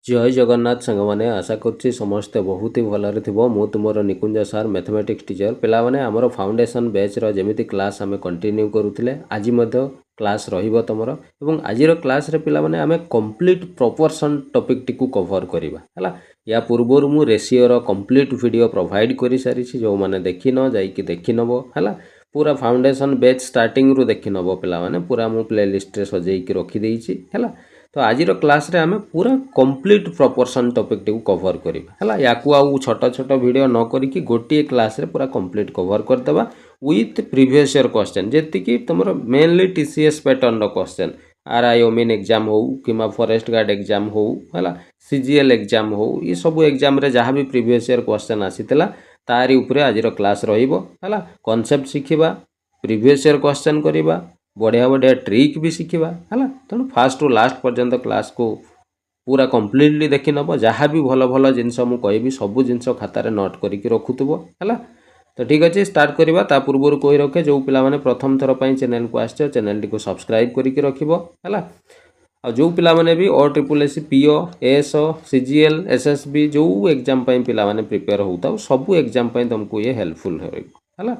जय जगन्नाथ सांग मैंने आशा करुच्ची समस्ते बहुत ही भलरे थो मु तुम निकुंज सार मैथमेटिक्स टीचर पिला माने आमर फाउंडेशन बैच जमी क्लास आम कंटिन्यू करूले आज क्लास रहिबो तुमर एवं आजिर क्लास रे पिला माने आमे कंप्लीट प्रोपोर्शन टॉपिक टी कवर करबा हला या पूर्व मु रेशियो रो कंप्लीट वीडियो प्रोवाइड करि सारी जो माने देखि न जाई कि देखि नबो हला पूरा फाउंडेशन बैच स्टार्टिंग रु देखि नबो पिला माने पूरा मु प्लेलिस्ट रे सजेई कि रखि देइछि हला तो आज क्लास रे आमे पूरा कंप्लीट प्रोपोर्शन टॉपिक टी कवर करबा हला याकू आउ छोट छोट वीडियो न करिकि गोटे क्लास रे पूरा कंप्लीट कवर कर देबा विथ प्रीवियस ईयर क्वेश्चन जेति कि तुमरो मेनली टीसीएस पैटर्न रो क्वेश्चन आरआई मेन एग्जाम हो किमा फॉरेस्ट गार्ड एग्जाम हो हला सीजीएल एग्जाम हो ये सब एग्जाम रे जहाँ भी प्रीवियस ईयर क्वेश्चन आसीतला तारी ऊपर आज क्लास रहिबो हला कांसेप्ट शिखिबा प्रीवियस ईयर क्वेश्चन करिबा बढ़िया बढ़िया ट्रिक भी शिखिबा हला तेणु फास्ट टू लास्ट पर्यंत क्लास को पूरा कंप्लीटली देखि नब जहाँ भी भल भल जिनस मु कहबी सब जिनस खातार नोट करके रखुथबो हला तो ठीक अच्छे स्टार्ट करवा ता पूर्व कही रखे जो पिला माने प्रथम थर पर चैनल को आसछ चैनल को सब्सक्राइब करके रखिबो हला आ जो पिला माने भी ओ triple S PO ASO CGL SSB जो एग्जाम पई पिला माने प्रिपेयर होता सब एग्जाम पई तुमको ये हेल्पफुल हो हला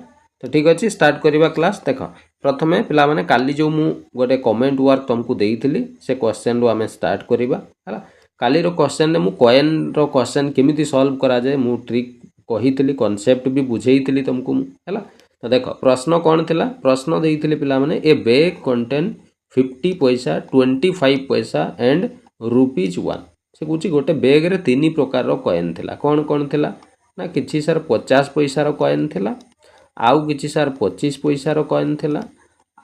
तो ठीक अच्छे स्टार्ट करवा क्लास देख प्रथमे पिला माने काली जो मु गोटे कमेंट वर्क तुमको देइथिली से क्वेश्चन रो आमे स्टार्ट करवा हला काली रो क्वेश्चन रे मु कॉइन रो क्वेश्चन केमिति सॉल्व करा जाय मु ट्रिक कहिथिली कांसेप्ट भी बुझेइथिली तुमको हला तो देख प्रश्न कौन थिला प्रश्न देइथिले पिला माने ए बैग कंटेन 50 पैसा 25 पैसा एंड ₹1 से कुछ गोटे बैग रे तीन प्रकार रो कॉइन थिला कौन कौन थिला ना किछि सर 50 पैसा रो कॉइन थिला आउ किछि सर 25 पैसा रो कॉइन थिला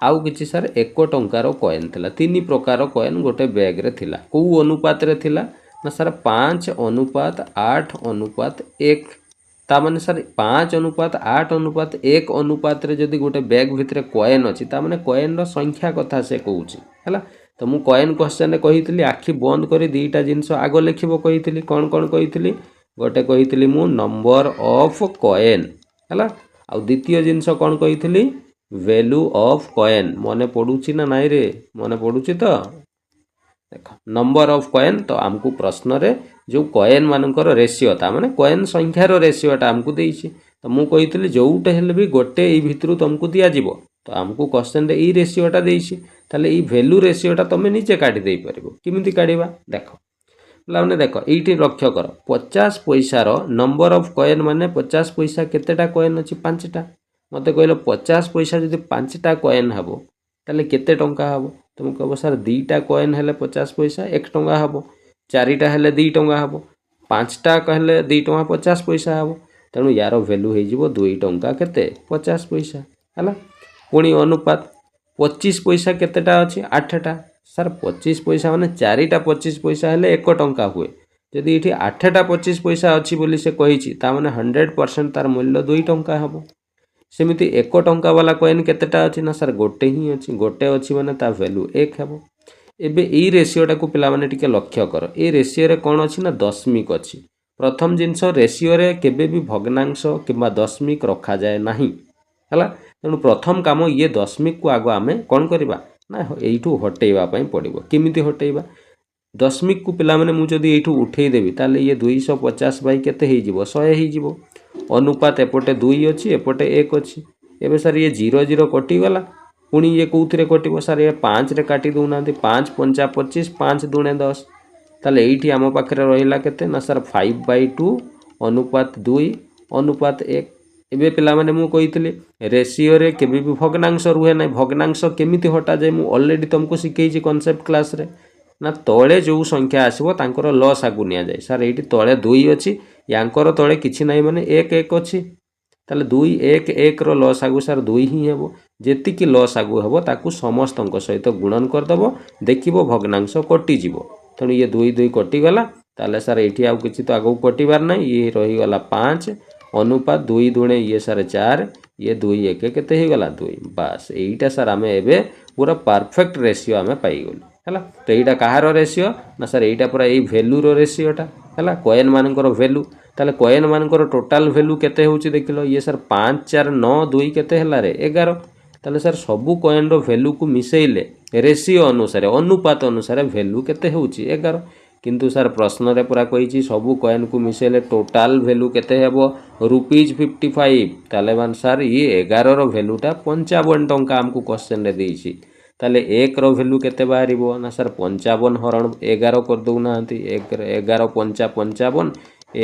आउ किछि सर 1 टंका रो कॉइन थिला तीन प्रकार रो कॉइन गोटे बैग रे थिला को अनुपात रे थिला ना सर 5:8:1 ता माने सर 5:8:1 अनुपात रे जदि गोटे बैग भितरे कॉइन अछि ता माने कॉइन रो संख्या कथा से कहूची हला तो मु कॉइन क्वेश्चन रे कहितली आखि बंद करी दीटा जिंस आगो लिखिबो कहितली कोन कोन कहितली गोटे कहितली मु नंबर ऑफ कॉइन हला आ द्वितीय जिनस कौन कही वैल्यू ऑफ कॉइन मने पड़ुची ना नाई रे मने पड़ुची तो देख नंबर ऑफ कॉइन तो आमको प्रश्न रे जो कॉइन मानकर रेशियो ता माने कॉइन संख्यार रेशियोटा आमको देइछि तो मु कहितली जोउटे हेले भी गोटे ई भितरु तुमको दिया जिवो तो आमको क्वेश्चन रे ई रेशियोटा देइछि ताले ई वैल्यू रेशियोटा तमे नीचे काटी देई परबो किमिति काढिबा देखो लाउने देख ये लक्ष्य कर 50 पैसार नंबर ऑफ कॉइन माने 50 पैसा केतेटा कॉइन अच्छी 5टा मत कहल 50 पैसा जब 5टा कॉइन हम ताले केते टंका हम तुम कह सर 2टा कॉइन हेले 50 पैसा 1 टंका हम 4टा हेले 2 टंका हम 5टा कहले 2 टंका 50 पैसा हम तेणु यार वैल्यू हो 2 टंका केते 50 पैसा है पुणी अनुपात 25 पैसा केतेटा अच्छी 8टा सर 25 पैसा माने 4टा 25 पैसा हेले 1 टंका हुए जदि ये 8टा 25 पैसा अच्छी बोली से कही माने 100% तार मूल्य 2 टंका हम सेमिति 1 टंका वाला कॉइन केतेटा अच्छी ना सर गोटे ही अच्छी गोटे अच्छी माने ता वैल्यू 1 हम एबे ई रेशियोटा को पिला माने टिके लक्ष्य कर ए रेशियो रे कोन अच्छी ना दशमिक अच्छी प्रथम जिनस रेशियो रे केबे भी भग्नांश किबा दशमिक रखा जाए नाही हला तेणु प्रथम काम ये दशमिक को आगो आमे कोन करबा ना यू हटेवा पड़ो किमिति हटेवा दशमिक को पिला माने मु जदि यू उठे देवी ताले ये 250 बाई केते हे जिवो 100 हे जिवो अनुपात एपटे 2 अछि एपटे 1 अछि एबे सर ये 0 0 कटि गला पुणी ये कोउथरे कटिबो सर ये 5 रे काटी दउना 5 5 25 5 दूने 10 ताले एठी आम पाखरे रहिला केते ना सर 5/2 अनुपात 2 अनुपात 1 एबे पिला माने मु कहितले रेशियो रे केबे भी भग्नांश रुहे नै भग्नांश केमिति हटा जाय मु ऑलरेडी तुमको सिखैछि कांसेप्ट क्लास रे ना तळे जो संख्या आसीबो तांकर लॉस आगु निया जाय सर एठी तळे 2 अछि यांकर तळे किछि नै माने 1 1 अछि ताले 2 1 1 रो लॉस आगु सर 2 ही हेबो जेति कि लॉस आगु हेबो ताकू समस्तक सहित गुणन कर दबो देखिबो भग्नांश कटि जिवो तण ये 2 2 कटि गला ताले सर एठी आगु किछि तो आगु कटिबार नै ये रहि गला 5 अनुपात 2 दुणे ये सर 4 ये 2 1 केते हे गला 2 बस एईटा सर आमे एबे पूरा परफेक्ट रेशियो आमे पाई गलो हला तो एईटा कहारो रेशियो ना सर एईटा पूरा एई वैल्यू रो रेशियोटा हला कॉइन मानकर वैल्यू ताले कॉइन मानकर टोटल वैल्यू केते होउची देखिलो ये सर 5 4 9 2 केते हला रे 11 ताले सर सबु कॉइन रो वैल्यू को मिसेइले रेशियो अनुसार अनुपात अनुसार वैल्यू केते होउची 11 किंतु सर प्रश्न रे पूरा कही सबू कॉइन को मिसेले टोटाल वैल्यू केते हेबो ₹55 ताले मान सर ये 11 रो वैल्यूटा 55 टंका हमको क्वेश्चन रे देइछि ताले 1 रो वैल्यू केते बाहरिबो ना सर 55 हरण 11 कर दउ नांती 11 पंचा 55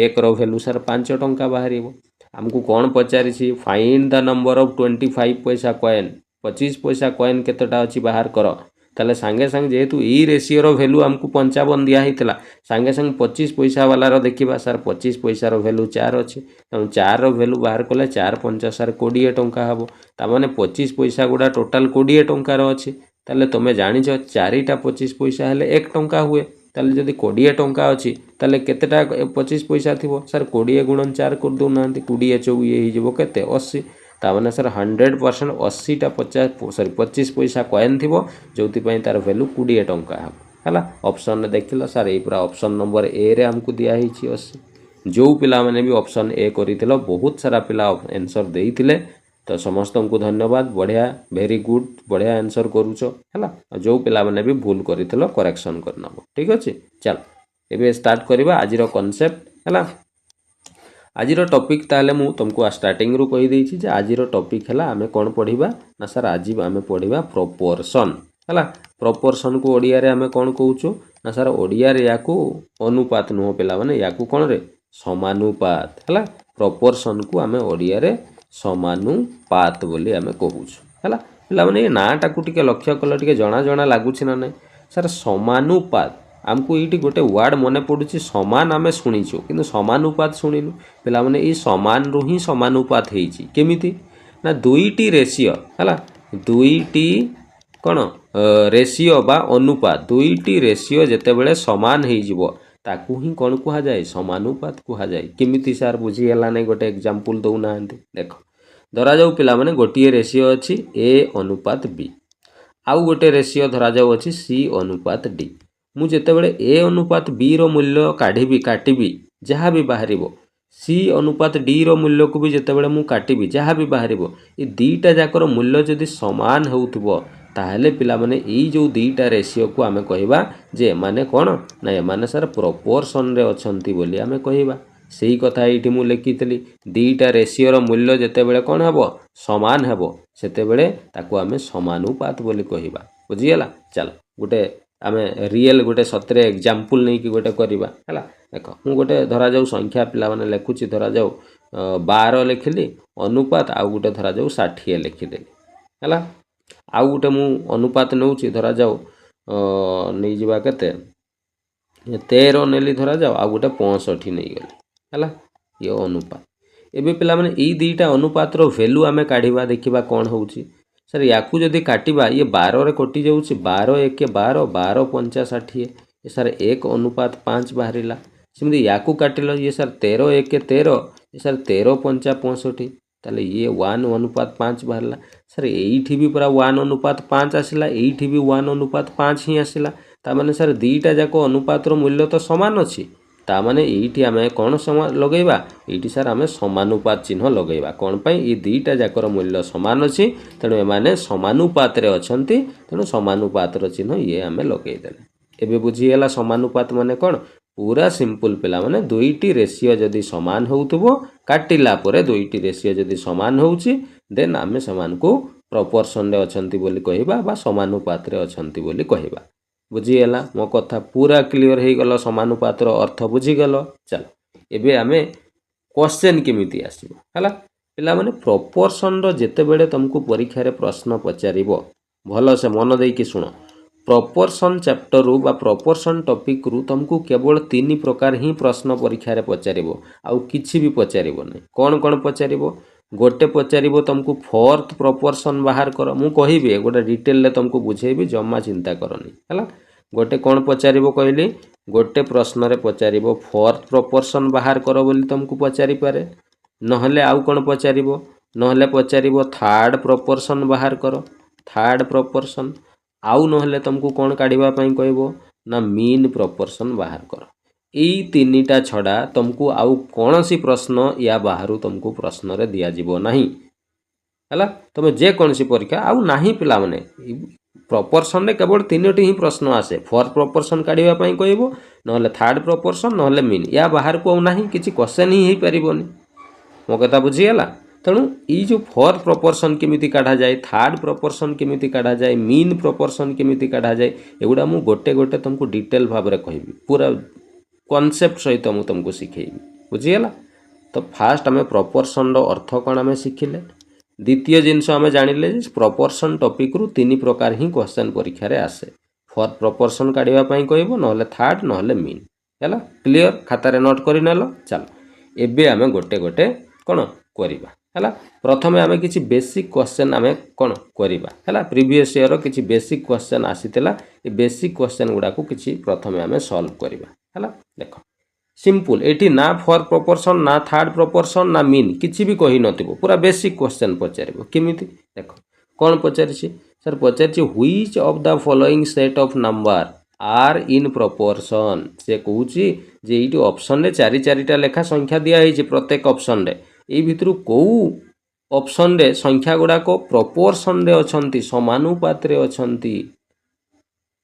1 रो वैल्यू सर 5 टंका बाहरिबो हमको कौन पचारि फाइंड द नंबर ऑफ 25 पैसा कॉइन 25 पैसा कॉइन केतटा अछि बाहर कर ताले सांगे सांगे जेहेतु ई रेशियो रो वैल्यू हमको 55 दिया हितला सांगे सांगे 25 पैसा वाला रो देखिबा सर 25 पैसा रो वैल्यू 4 अछि त 4 रो वैल्यू बाहर कले 4 5 सर 20 टंका हबो ता माने 25 पैसा गुडा टोटल 20 टंका रो अछि ताले तमे जानि छ 4टा 25 पैसा हेले 1 टंका हुए ताले जदी 20 टंका अछि ताले केतेटा 25 पैसा थिबो सर 20 गुणन 4 कर दउ नांती 20 चौ ये हि जेबो केते 80 ताने सर 100% 80टा 25 पैसा कॉइन थी जो तार वैल्यू 20 टंका है ऑप्शन देखिल सर ये पूरा ऑप्शन नंबर ए रे हमको दिखाई 80 जो पिला माने भी ऑप्शन ए करिथिलो बहुत सारा पिला आंसर देइथिले तो समस्त को धन्यवाद बढ़िया वेरी गुड बढ़िया आंसर करूछ है जो पिला माने भी भूल करिथिलो करेक्शन करनबो ठीक अछि चल एबे स्टार्ट करबा आजिरो कांसेप्ट है आज टॉपिक ताले मु तुमको स्टार्टिंग रु कही देछि जे आज टॉपिक है आमे कौन पढ़िबा ना सर आज आमे पढ़िबा प्रोपोर्शन है प्रोपोर्शन को ओडिया रे आमे कौन कहूछु ना सर ओडिया रे याकू अनुपात नुह पिला माने याकू कौन रे समानुपात है प्रोपोर्शन को आमे ओडिया रे समानुपात बोली आमे कहूछु है पिला माने नाटा को टिके लक्ष्य कल टिके जना जना लागुछि ना नै सर समानुपात आमको ये गोटे वार्ड मन पड़ुछि समान आमे शुणीचु किंतु समानुपात शुणिनु पिला माने ई समान रु ही समानुपात हेइछि केमिति ना दुईटी रेशियो है दुईटी कौन रेशियो बा अनुपात दुईटी रेशियो जेते बेले समान हेइ जिवो ताकू ही कौन कुहा जाए समानुपात कुहा जाए केमिति सर बुझी हला नै गोटे एग्जांपल दउ नाहंती देखो धरा जाऊ पिला माने गोटिए रेशियो अछि ए अनुपात बी आउ गोटे रेशियो धरा जाऊ अछि सी अनुपात डी मु जेते बेले ए अनुपात बी रो मूल्य काटिबी जहाँ भी बाहरिबो सी अनुपात डी रो मूल्य को भी जेते बेले मु काटिबी जहाँ भी बाहरिबो ए दीटा जाकर मूल्य जदि समान होउथबो ताहले पिला माने ई जो दीटा रेशियो को आमे कहिबा जे माने कोन ना माने सर प्रोपोर्शन रे अछंती बोली आमे कहिबा सेही कथा एठी मु लिखितली दीटा रेशियो रो मूल्य जेते बेले कोन हबो समान हबो सेते बेले ताको आमे समानुपात बोली कहिबा बुझियला चल गोटे आमे रियल गोटे सतरे एग्जांपल नै कि गोटे करिबा हला देखो मु गोटे धरा जाऊ संख्या पिला माने लेखुची धरा जाऊ 12 लिखिली अनुपात आ गोटे धरा जाऊ 60 लिखिदेली हला आउ गोटे मु अनुपात नौची धरा जाऊ नहीं जीवा केते 13 नेली धरा जाऊ आ गोटे 65 नहीं गली हला ये अनुपात एबे पिला माने ई दीटा अनुपात रो वैल्यू आमे काढिबा देखिबा कोन होउची सर याकू जदि काटिबा ये 12 रे कटि जाउची 12 1 12 12 5 60 ये सर 1 अनुपात 5 बाहरिला सिमदी याकू काटिलो ये सर 13 1 13 ये सर 13 5 65 ताले ये 1 अनुपात 5 बाहरला सर एठी भी पूरा 1 अनुपात 5 आसिला एठी भी 1 अनुपात 5 ही आसिला ता माने सर दीटा जाको अनुपात रो मूल्य तो समान अछि ता माने एठी आमे कोन समान लगेबा एठी सर आमे समानुपात चिन्ह लगेबा कोन पई ई दीटा जाकर मूल्य समान अछि तेनु ए माने समानुपात रे अछंती तेनु समानुपात रो चिन्ह ये आमे लगेइ देले एबे बुझियला समानुपात माने कोन पूरा सिंपल पिला माने दुईटी रेशियो जदि समान होउथबो काटिला परे दुईटी रेशियो जदि समान होउची देन आमे समान को प्रोपोर्शन रे अछंती बोली कहिबा बा समानुपात रे अछंती बोली कहिबा बुझियला मो कथा पूरा क्लियर हे गलो समानुपात रो अर्थ बुझी गलो चल एबे आमे क्वेश्चन केमिति आसीबो हला पिला माने प्रोपोर्शन रो जेते बेले तुमको परीक्षा रे प्रश्न पचारिबो भलो से मन देई कि सुनो प्रोपोर्शन चैप्टर रु बा प्रोपोर्शन टॉपिक रु तुमको केवल 3 प्रकार ही प्रश्न परीक्षा रे पचारिबो आउ किछि भी पचारिबो नै कोन कोन पचारिबो गोटे पचारिबो तुमको फोर्थ प्रोपोर्शन बाहर कर मु कहिबे गोटे डिटेल ले तुमको बुझेबी जम्मा चिंता करनी हला गोटे कोन पचारिबो कहली गोटे प्रश्न रे पचारिबो फोर्थ प्रोपोर्शन बाहर कर बोली तुमको पचारि पारे नहले आउ कोन पचारिबो नहले पचारिबो थर्ड प्रोपोर्शन बाहर कर थर्ड प्रोपोर्शन आउ नहले तुमको कोन काढिबा पई कहबो ना मीन प्रोपोर्शन बाहर कर एई तीनटा छडा तुमको आउ कोनसी प्रश्न या बाहरु तुमको प्रश्न रे दिया जिवो नाही हला तुम जे कोनसी परीक्षा आउ नाही पिला माने प्रपोर्शन रे केवल तीनोटी ही प्रश्न आसे फोर्थ प्रपोर्शन काढ़ा कहब ना थर्ड प्रपोर्शन ना मीन या बाहर को नहीं किसी क्वेश्चन ही पारिबनी मो कथा बुझीगला तेणु ये जो फोर्थ प्रपोर्शन केमिति काढ़ा जाए थर्ड प्रपोर्शन केमिति काढ़ा जाए मीन प्रपोर्शन केमिति काढ़ा जाए एगुड़ा मु गोटे गोटे तुमको डिटेल भाव में कहबी पूरा कॉन्सेप्ट सहित मुझे तुमको शिखेबी बुझीगला। तो फास्ट आम प्रपोर्शन अर्थ कौन आम शिखिले द्वितीय जिनस आम जानिले प्रपोर्शन टॉपिक रु तीन प्रकार ही क्वेश्चन परीक्षा रे आसे फोर्थ प्रपोर्शन काढ़ा कहब ना थर्ड ना मीन है क्लीयर खातार नोट कर नेल चलो एबे आम गोटे गोटे कौन करवा है प्रथमे आम किसी बेसिक क्वेश्चन आम कौन करवा है प्रीवियस ईयर किसी बेसिक क्वेश्चन आसीला ये बेसिक क्वेश्चन गुड़ा को किसी प्रथमे आम सॉल्व करवा है देख सिंपल एटी ना फोर्थ प्रपोर्शन ना थर्ड प्रपोर्शन ना मीन किसी भी कही नथिबो पूरा बेसिक क्वेश्चन पचारिबो केमिति देख कौन पचारिछि सर पचारिछि which of the following set of number are in proportion से कहूछि जे एटी ऑप्शन रे चारि चारिटा लेखा संख्या दिया है प्रत्येक ऑप्शन रे ए भितरु को ऑप्शन रे संख्या गुड़ा को प्रपोर्शन रे अछंती समानुपात रे अछंती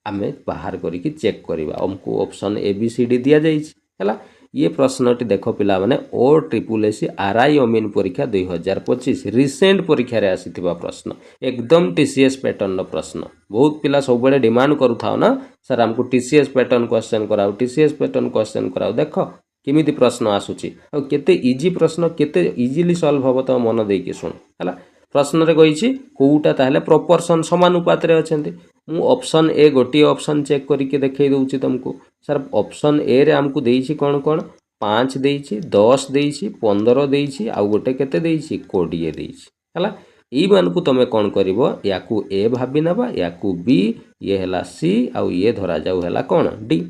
आमे बाहर करिकि चेक करबा हमको option A B C D दिया जाइछि है ये प्रश्नटी देख पिला माने ओ ट्रिपल एसी आरआई अमीन परीक्षा 2025 रिसेंट परीक्षा रे आसीथिबा प्रश्न एकदम टीसीएस पैटर्न प्रश्न बहुत पिला सब बड़े डिमांड करूथाओ ना सर हमको टीसीएस पैटर्न क्वेश्चन कराओ टीसीएस पैटर्न क्वेश्चन कराओ देख केमिति प्रश्न आसुची आ केते इजी प्रश्न केते इजीली सॉल्व हबो तो मन देकी सुन है प्रश्न रे कहिछि कोउटा ताहले प्रपोर्शन समानुपात रे अछंती मु ऑप्शन ए गोटी ऑप्शन चेक करके देखै दउची तुमको सर ऑप्शन ए रे हमको देइछि कोन कोन 5 देइछि 10 देइछि 15 देइछि आ गोटे केते देइछि 20 देइछि हला ई मान को तमे कोन करबो याकू ए भाबी नबा याकू बी ये हला सी आ ये धरा जाऊ हला कोन डी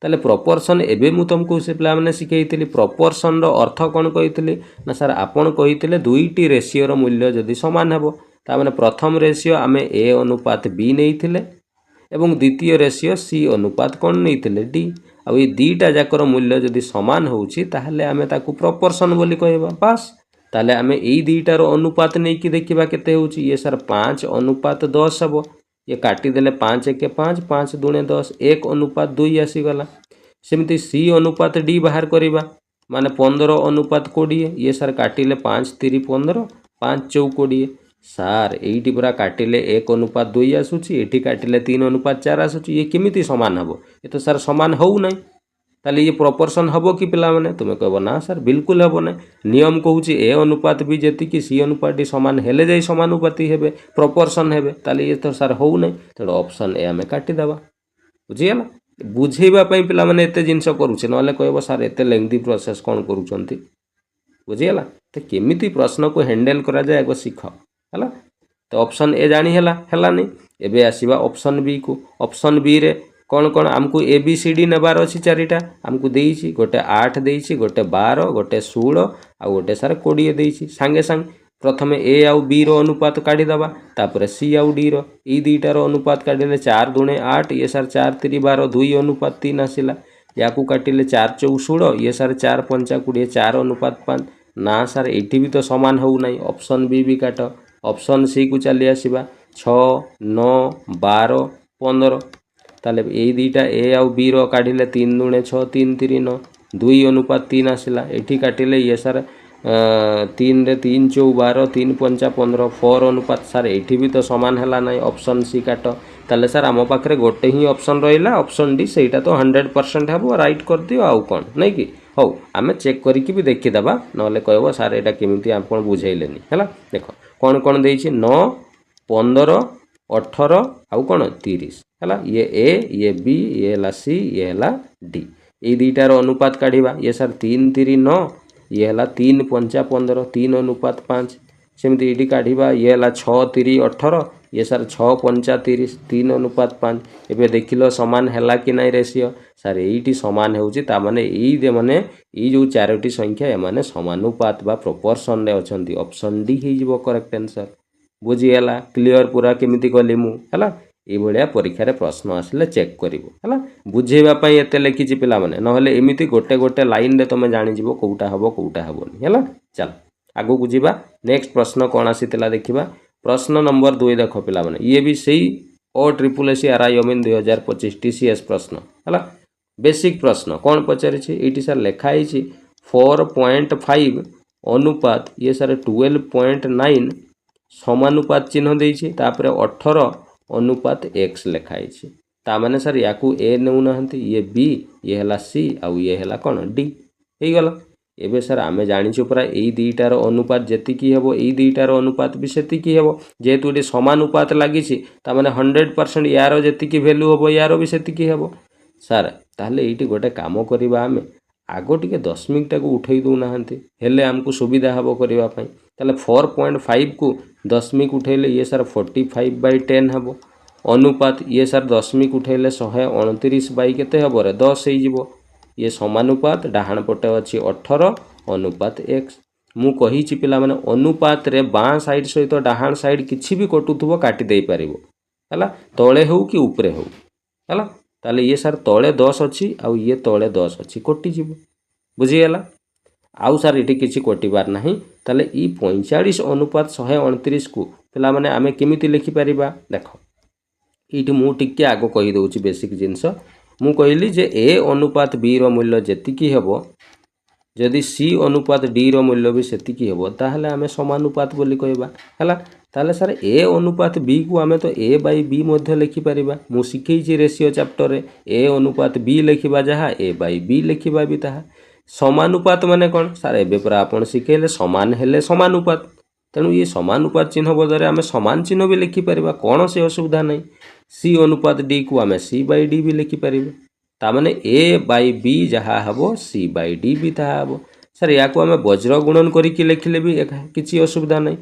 ताले प्रपोर्शन एबे मु तुमको से पिला माने सिखैतिली प्रपोर्शन रो अर्थ कोन कहितली ना सर आपण कहितले दुईटी रेशियो रो मूल्य जदी समान हेबो ता माने प्रथम रेशियो आमे ए अनुपात बी नैथिले एवं द्वितीय रेशियो सी अनुपात कोन नैथिले डी आ ये दीटा जाकर मूल्य जदी समान होउची ताहले आमे ताकू प्रपोर्शन बोली कहबा बस ताले आमे एई दीटा रो अनुपात नै कि देखिबा केते होउची ये सर 5 अनुपात 10 हेबो ये काटी देले 5 1 5 5 दूने 10 1 अनुपात 2 आसी गला सेमती सी अनुपात डी बाहर करिबा माने 15 अनुपात 20 ये सर काटिले 5 3 15 5 4 20 सार एइटी पूरा काटिले 1 अनुपात 2 आसुची एठी काटिले 3 अनुपात 4 आसुची ये केमिति समान हबो ये तो सर समान होउ नै ताले ये प्रपोर्शन हबो कि पिला माने तुमे कहबो ना सर बिल्कुल हबो नै नियम कहूची ए अनुपात बी जेति कि सी अनुपात डी समान हेले जाई समानुपाती हेबे प्रपोर्शन हेबे ताले ये तो सर होउ नै तेडो ऑप्शन ए हमें काटी देबा बुझियला बुझेबा पई पिला माने एते जिंस करूचे नले कहबो सर एते लेंथी प्रोसेस कोन करूचंती बुझियला तो केमिति प्रश्न को हैंडल करा जाय एगो सिख हला तो ऑप्शन ए जानी हला नहीं एबे आसीबा ऑप्शन बी को ऑप्शन बी रे कौन कौन आमको ए बी सी डी नेबार अच्छी चारिटा आमको देइछि गोटे 8 देइछि गोटे 12 गोटे 16 आ गोटे सार 20 देइछि सांगे सांग प्रथमे ए आउ बी रो अनुपात काढी दबा तापर सी आउ डी रो ई दुईटा रो अनुपात काढिले 4 दुणे 8 ये सार 4 3 12 2 अनुपात 3 आसिला याकू काटिले 4 4 16 ये सार 4 5 20 4 अनुपात 5 ना सार एठी भी तो समान होउ नै ऑप्शन बी भी काट ऑप्शन सी को चली आसीबा 6 9 12 15 ताले ए दुईटा ए आउ बी रो काढिले 3 दुणे 6 3 3 9 2 अनुपात 3 आसिला एठी काटिले ये सार 3 रे 3 4 12 3 5 15 4 अनुपात सार एठी भी तो समान हला नै ऑप्शन सी काट ताले सर आम पाखरे गोटे ही ऑप्शन रहिला ऑप्शन डी सेटा तो 100% हबो राइट कर दियो आउ कोन नै कि हौ आमे चेक करिकि भी देखि दबा नले कहबो सर एटा केमिति आपण बुझैलेनी हला देखो कोन कोन देइछि 9 15 18 आउ कोन 30 हला ये ए ये बी ये ला सी ये ला डी ए दुईटार अनुपात काढिबा ये सर 3 3 9 ये हला 3 5 15 3 अनुपात 5 सेमती एडी काढिबा ये हला 6 3 18 ये सर 6 5 30 3 अनुपात 5 एबे देखिलो समान हला कि नै रेशियो सर एइटी समान हेउची ता माने एई दे माने ई जो चारोटी संख्या ए माने समानुपात बा प्रोपोर्शन रे अछंती ऑप्शन डी हे जिवो करेक्ट आंसर बुझियला क्लियर पूरा केमिति कली मु हला ए भलिया परीक्षा रे प्रश्न आसले चेक करिवो हला बुझेबा पई एते लिखिछि पिला माने नहले एमिति गोटे गोटे लाइन रे तमे जानि जिवो कोउटा हबो कोउटा हबोनी हला चल आगो बुझिबा नेक्स्ट प्रश्न कोन आसीतला देखिबा प्रश्न नंबर 2 देखो पिला माने ये भी सही OSSC RI ଅମିନ 2025 TCS ପ୍ରଶ୍ନ ହେଲା बेसिक प्रश्न कौन पचारि ये सर लिखाई 4.5 अनुपात ये सर 12.9 समानुपात चिन्ह देछि तापर 18 अनुपात x लिखाई ताने सर या ए नौना ये बी ये है सी आउ ये है कौन डी हो गला एबे सर आमे जानिछु परा एई दुईटार अनुपात जेतिकी हेबो एई दुईटार अनुपात भी सेतिकी हेबो जेहेतु ये समानुपात लागिछि ताने 100% यार जेतिकी वैल्यू हेबो यार भी सेतिकी हेबो सर ताहले ये गोटे काम करवा आम आग टे दशमिक टाक उठे दौना हेले आमको सुविधा हम करने 4.5 को दशमिक उठेले ये सर 45/10 हम अनुपात ये सर दशमिक उठेले 129/केते हम रे 10 हो ये समानुपात डाहाण पटे अच्छी 18 अनुपात x मु कही पिला माने अनुपात रे बाँ साइड सहित डाहाण साइड किछि भी कटुथबो काटी दे पारिबो हला तळे हो कि ऊपरे हो हला ताले ये सर तले 10 अच्छी आउ ये तले 10 अच्छी कटिजीव बुझीगला आउ सर ये किसी कटार ना ताले ई 45 अनुपात 129 को पिला माने आमे केमिति लिखिपर देख ये मुझे आग कहीदे बेसिक जिनस मु कहली जे ए अनुपात बी रो मूल्य जेतिकी हेबो जदि सी अनुपात डी रो मूल्य भी सेतिकी हेबो ताहले आमे समानुपात बोली कहबा हला ताले सर ए अनुपात बी को आमे तो ए बाई बी मध्य लिखि परिबा मु सिखैछि रेशियो चैप्टर रे ए अनुपात बी लिखिबा जहा ए बाई बी लिखिबा भी ताहा समानुपात माने कोन सर एबे पर आपण सिखैले समान हेले समानुपात तेणु ये समानुपात चिन्ह बदले आमे समान चिन्ह भी लिखि परिबा कोन से असुविधा नहीं सी अनुपात डी को आमे सी बाई डी भी लिखि परिबा ता माने ए बाई बी जहा हबो सी बाई डी भी ताहा हबो सर या को आमे वज्र गुणन करिकि लिखिले भी किछि असुविधा नहीं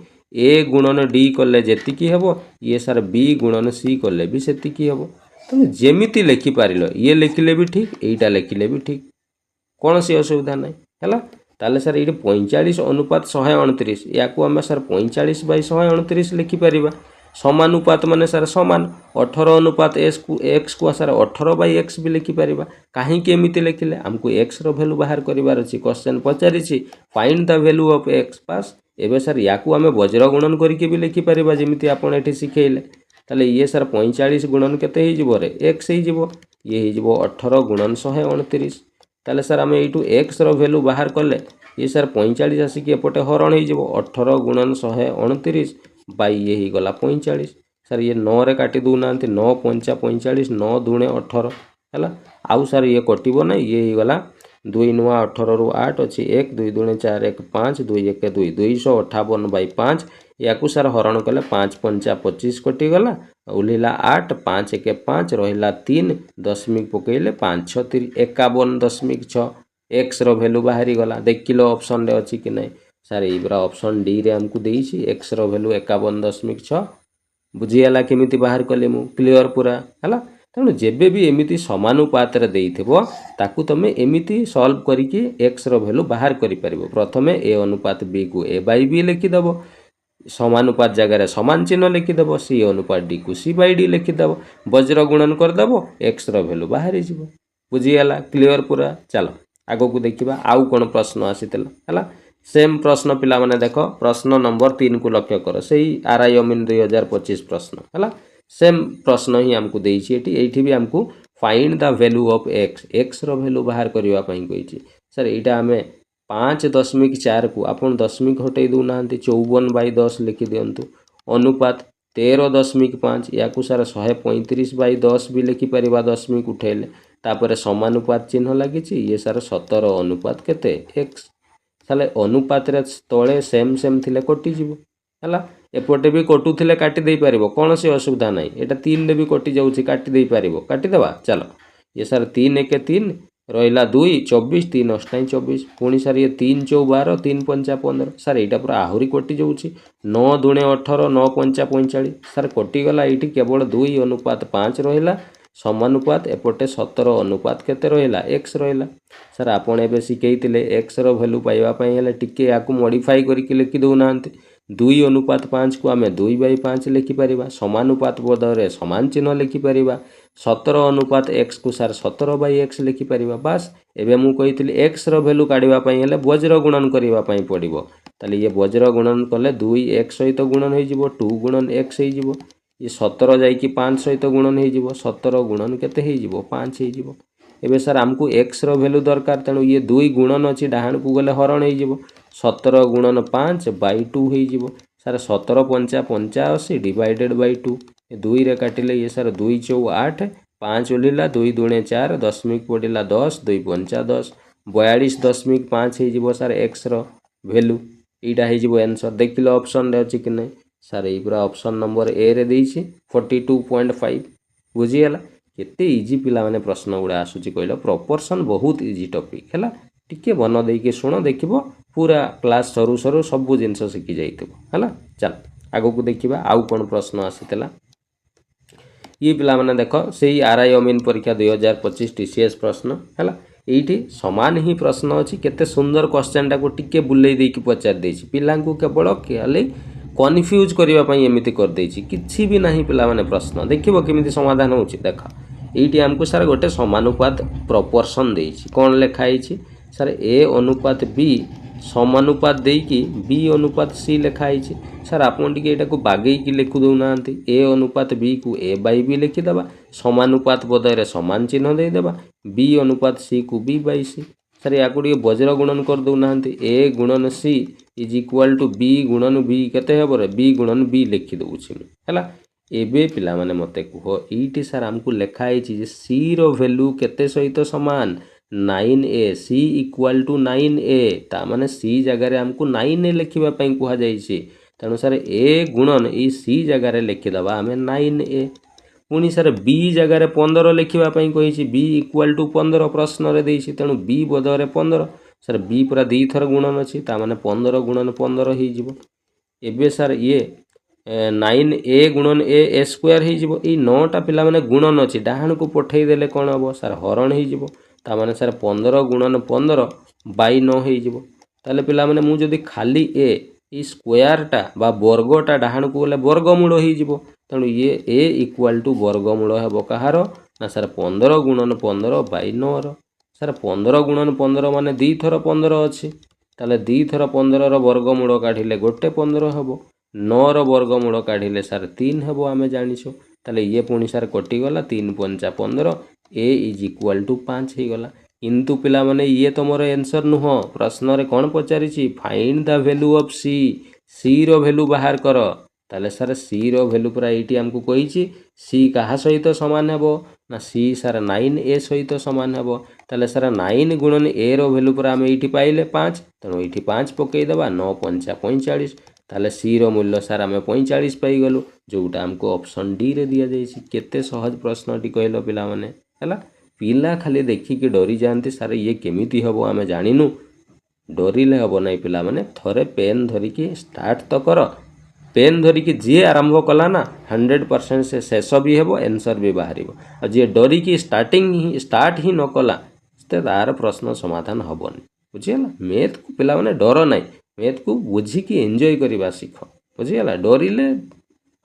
ए गुणन डी कले जेतिकी हेबो ये सर बी गुणन सी कले भी सेतिकी हेबो तुम जेमिति लिखि पारिलो ये लिखिले भी ठीक एटा लिखिले भी ठीक कौन सी असुविधा नहीं हैला ताले सर ये 45 अनुपात 129 या को आमे सर 45/129 लिखि परिबा समानुपात माने सर समान 18 अनुपात x को सर 18/x भी लिखि परिबा काहे के एमिति लिखिले हमको x रो वैल्यू बाहर करिवार अछि क्वेश्चन पचारिछि find the value of x पास एबे सर या को आमे वज्र गुणन करके भी लिखि परिबा जेमिति आपण एठी सिखेइले ताले ये सर 45 गुणन केते हे जिवो रे x हे जिवो ये हे जिवो 18 गुणन 129 ताले सर आमे एटू x रो वैल्यू बाहर करले ये सर 45 आसी के एपटे हरण हे जिवो 18 गुणन 129 बाई ये ही गला 45 सर ये 9 रे काटी दउ नांती 9 5 45 9 दूणे 18 हैला आउ सर ये कटिबो ना ये ही गला 2 नुआ 18 रु 8 अछि 1 2 दूणे 4 1 5 2 1 2 258/5 याकू सर हरण कले 5 5 25 कटि गला उलिला 8 5 1 5 रहिला 3 दशमिक पकइले 5 6 51.6 x रो वैल्यू बाहरी गला देखिलो ऑप्शन रे अछि कि नै सर इबरा ऑप्शन डी रे हमको देइछि x रो वैल्यू 51.6 बुझियाला केमिति बाहर कले मु क्लियर पूरा हला तेणु जेबे भी एमिति समानुपात रे देइथिबो ताकू तमे एमिति सॉल्व करिकि x रो वैल्यू बाहर करि परिबो प्रथमे a अनुपात b को a बाई b लिखि दबो समानुपात जगह समान चिन्ह लिखिदेव सी अनुपात डी को सी बाई डी लिखिदेव वज्र गुणन करदेव एक्स रो वैल्यू बाहरी जीव बुझीगला क्लियर पूरा चलो आगो को देखिबा आउ कोन प्रश्न आसीतला हला सेम प्रश्न पिला माने देखो प्रश्न नंबर 3 को लक्ष्य करो सही आरआई अमीन 2025 प्रश्न हला सेम प्रश्न ही हमको देइछि एठी भी हमको find the value of X X रो वैल्यू बाहर करबा पई कहिछि सर एटा हमें 5.4 को आपण दशमिक हटै दउ नांती 54/10 लिखि दियंतु अनुपात 13.5 या को सर 135/10 भी लिखि परिबा दशमिक उठेले तापर समानुपात चिन्ह लागिछि ये सर 17 अनुपात केते x साले अनुपात रे तळे सेम सेम थिले कटि जिवो हला एपटे भी कटु थिले काटि देई परिबो कोन से असुविधा नै एटा 3 रे भी कटि जाउछि काटि देई परिबो काटि देबा चलो ये सर 3 1 3 रहिला 2 24 3 8 24 पुणी सर ये 3 4 12 3 5 15 सर एटा पूरा आहुरी कटि जाउछि 9 2 18 9 5 45 सर कटि गला एठी केवल 2 अनुपात 5 रहिला समानुपात एपटे 17 अनुपात केते रहिला x रहिला सर आपण एबे सिकेइतिले x रो वैल्यू पाइबा पई हेले टिके याकू मॉडिफाई करके लिखि दउ नांती 2 अनुपात 5 को आमे 2/5 लिखि परिबा समानुपात बदले समान चिन्ह लिखि परिबा 17 अनुपात x को सर 17/x लिखि परिबा बस एबे मु कहितिली x रो वैल्यू काढिबा पई हेले वज्र गुणन करिबा पई पडिबो ताले ये वज्र गुणन कले 2 x सहित गुणन होई जिवो 2 गुणन x होई जिवो ये 17 जाइए 5 सहित गुणन हो 17 गुणन केते हो 5 हो एबे सर आमको एक्स रो वैल्यू दरकार तेणु ये 2 गुणन अच्छी डाहाण को गले हरण हो 17 गुणन 5 बाई 2 हो सर 17 पंचा 85 डिवाइडेड बाई 2 2 रे काटिले ये सर 2 चौ 8 5 ओलिला 2 दुणे 4 दशमिक पड़ा 10 2 पंचा 10 42.5 हो सर एक्स रो वैल्यू यहाँ हो आंसर देखिले ऑप्शन रे अच्छी कि नहीं सर ये पूरा ऑप्शन नंबर ए रे देइछि 42.5 बुझीगला केते इजी पिला माने प्रश्न गुड़ा आसुची कहलो प्रोपोर्शन बहुत इजी टॉपिक है टिके मन देके शुण देखिबो पूरा क्लास सरू सरू सब जिनस शिखी जाइतबो है चल आगो को देखिबा आउ कोन प्रश्न आसीतला ये पिला माने देखो सेही आरआई अमीन परीक्षा 2025 टीसीएस प्रश्न है एठी समान ही प्रश्न अछि केते सुंदर क्वेश्चन टा को टिके बुलै देकी पचार देछि पिला को केवल खाली कन्फ्यूज करबा पई एमिति कर देछि किछि भी नाही पिला माने प्रश्न देखिबो केमिति समाधान होछि देख एठी हमको सर गोटे समानुपात प्रोपोर्शन देछि कोन लेखा आइछि सर ए अनुपात बी समानुपात देकी बी अनुपात सी लेखा आइछि सर आपन टिके एटा को बागेई की लिखु दउ नांती ए अनुपात बी को ए बाई बी लिखि देबा समानुपात बदय रे समान चिन्ह दे देबा बी अनुपात सी को बी बाई सी सर या को वज्र गुणन कर दउ नांती ए गुणन सी इज इक्वल टू बी गुणन बी केते हेबो रे बी गुणन बी लिखि दउछि हैला एबे पिला माने मते कहो एठी सर हमको लेखा आइछि जे सी रो वैल्यू केते सहित समान 9a C equal to 9a ता माने सी जगह रे हमको 9a लिखिबा पई कुहा जाइछि तेणु सर ए गुणन ई सी जगह रे लिखि दबा हमें 9a पुणी सर बी जगह रे 15 लिखिबा पई कहिछि बी इक्वल टू 15 प्रश्न रे देइछि तेणु बी बदल रे 15 सर बी पूरा दी थर गुणन अछि ता माने 15 गुणन 15 ही जिवो एबे सर ये 9a गुणन ए स्क्वायर ही जिवो ई 9 टा पिला माने गुणन अछि डाहाण को पठेई देले कोन हबो सर हरण ही जिवो ता माने सर 15 गुणन 15 बाई 9 ही जिवो ताले पिला माने मु जदी खाली ए ई स्क्वायर टा बा वर्गटा डाहाण को गले वर्गमूल ही जिवो तेणु ये ए इक्वल टू वर्गमूल हेबो कहार ना सर 15 गुणन 15 बाई 9 रो सर 15 गुणन 15 माने दी थर 15 अछि ताले दी थर 15 रो वर्गमूल काढिले गोटे 15 हेबो 9 रो वर्गमूल काढिले सर 3 हेबो आमे जानिछो ताले ये पुणी सर कटि गला 3 पंचा 15 ए इज इक्वल टू 5 ही गला किंतु पिला माने ये तमरो आंसर नुह प्रश्न रे कोन पचारिछि find the value of C C रो वैल्यू बाहर करो ताले सर सी रो वैल्यू पूरा एटी हमको कहिछि सी कहा सहित समान हेबो ना सी सर 9a सहित समान हेबो ताले सर 9 गुणन a रो वैल्यू पूरा हम एटी पाइले 5 तेणु एटी 5 पकई देबा 9 पंचा 45 ताले सी रो मूल्य सर हम 45 पाई गलु जोटा हमको ऑप्शन डी रे दिया जाइछि केते सहज प्रश्न टी कहलो पिला माने हला पिला खाली देखिकी डरी जाती सारे ये केमिति हबो आमे जानिनु डरिले हबो नहीं पिला माने थरे पेन धरिकी स्टार्ट तो कर पेन धरिकी जी आरंभ कला ना 100% से शेष भी हेबो आंसर भी बाहरिबो आ जे डरिकी स्टार्ट ही न कला ते तार प्रश्न समाधान हबोनी बुझियला मैथ को पिला माने डर नहीं मैथ को बुझिकी एंजॉय करबा सीख बुझियला डरिले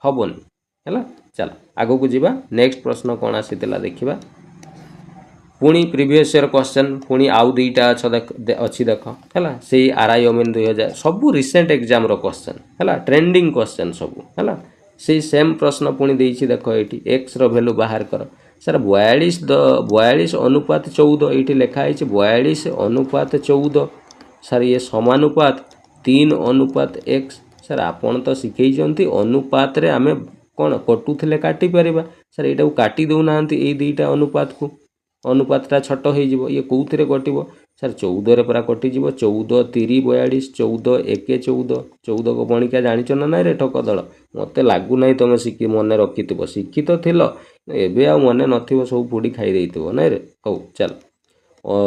हबोनी हैला चल आगो को जीवा नेक्स्ट प्रश्न कोन आसीतला देखिबा पुणी प्रीवियस ईयर क्वेश्चन पुणी आउ दुईटा अच्छी देख है से आरआई अमीन 2000 सबू रिसेंट एग्जाम रो क्वेश्चन है ट्रेंडिंग क्वेश्चन सबू है से सेम प्रश्न पुणी देछि देख ये एक्स रो वैल्यू बाहर कर सर 42 अनुपात 14 ये लिखा है 42 अनुपात 14 सर ये समानुपात 3 अनुपात एक्स सर आपन तो शिखई अनुपात रे आमे कौन कटुले काटी पारिबा सर यहाँ काटी दौना ये दुईटा अनुपात को अनुपातटा छोट हो ये कौन कटिब सर 14 रे पूरा कटिज 14 3 42 14 1 14 14 को बणिका जानिच ना ना रे ठक दल मत लगुना तुम शिखी मन रखि शिक्षित थिल एबे आ मन नथिबो सब पुड़ी खाई देइतबो ना रे हौ चल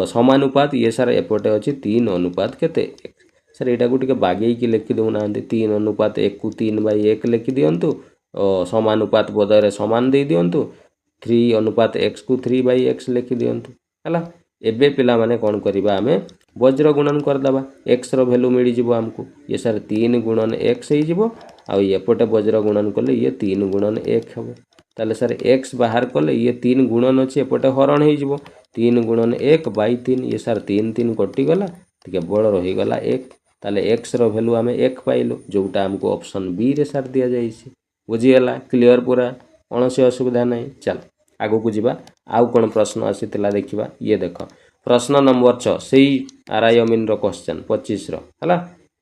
समानुपात ये सर एपटे अच्छी 3 अनुपात केते सर यहाँ को टिके बागेई की लिखि दौना 3 अनुपात 1 को 3 बाई 1 लिखि दियंतु समानुपात बदय समान दे दियंतु 3 अनुपात x को 3 बाई x लिखि दियंतु हला एबे पिला माने कोन करबा हमें वज्र गुणन कर दबा x रो वैल्यू मिली जिवो हमको ये सर 3 गुणन x हे जिवो आ ये पटे वज्र गुणन कले ये 3 गुणन 1 हेबो ताले सर x बाहर कले ये 3 गुणन अछि एपटे हरण हे जिवो 3 गुणन 1 बाई 3 ये सर 3 3 कटि गला ठीक बड़ रही गला 1 ताले x रो वैल्यू हमें 1 पाइलो जोटा हमको ऑप्शन बी रे सर दिया जाइछि बुझीगला क्लियर पूरा कौन सी असुविधा नहीं। चल आगु को जीवा आउ कौन प्रश्न आसीला देखा ये देख प्रश्न नंबर 6 से आरआई अमीन क्वेश्चन 25 है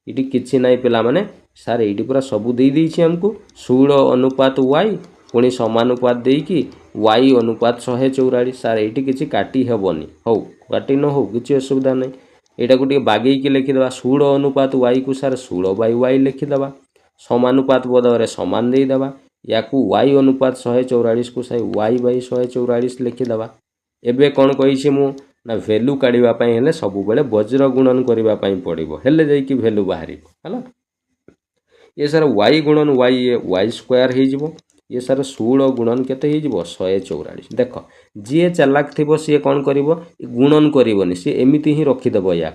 ये किसी ना पिला माने सार ये पूरा सबू दे देछि हमको 16 अनुपात वाई पुणी समानुपात देकी वाई अनुपात 144 सार ये किसी काटी हेबनी हौ काटी न हो किसी असुविधा नहीं। यहाँ को बागेकी लिखिदे 16 अनुपात वाई को सार 16 बाई वाई लिखिदे समानुपात बदले समान देदेबा या वाई अनुपात 144 को साई वाई बाई 144 लिखिदे। एबे कौन कही मु ना भैल्यू काढ़ापी हेले सब बेले वज्र गुणन करने पड़ो हेले जाइए भैल्यू बाहर है ये सार वाई गुणन वाई स्क्वायर हो ये सार 16 गुणन केते हो 144 देख जी चालाक थी सी कौन कर गुणन करनी सी एमती ही रखीदेव या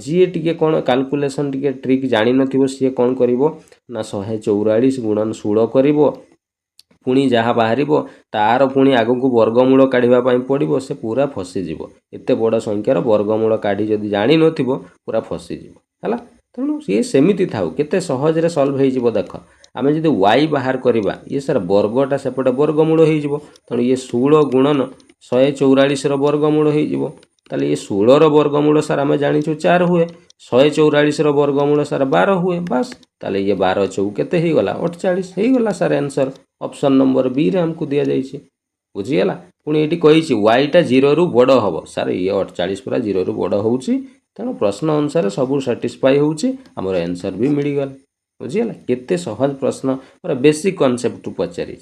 जी टे कौन कैलकुलेशन टे ट्रिक जानी न सी कौन कर 144 गुणन 16 कर पुणी जहाँ बाहर तार पुणी आग को वर्गमूल काढ़ापी पड़ो से पूरा फसीज एत बड़ संख्यार वर्गमूल काढ़ी जदि जानी न पूरा फसीज है तेणु सी सेमती थाउ केते सहजरे सल्व हो देख आम जब वाई बाहर करवा ये सार वर्गटा सेपटे वर्गमूल हो तेणु ये 16 गुणन 144 वर्गमूल हो ये 16 वर्गमूल सार आम जाचु 4 हुए 144 वर्गमूल सार 12 हुए बस ताले ये 12 चौ केते ही गला 48 हो गला सार आंसर ऑप्शन नंबर बी रे हमको दिया जाइए बुझीगला। पुणी ये कही वाईटा 0 रु बड़ हम सार ये 48 पूरा 0 रु बड़ हो तेणु प्रश्न अनुसार सब साटिस्फाई होमर आंसर भी मिलगला बुझीगला। केते सहज प्रश्न पूरा बेसिक कॉन्सेप्ट पचारि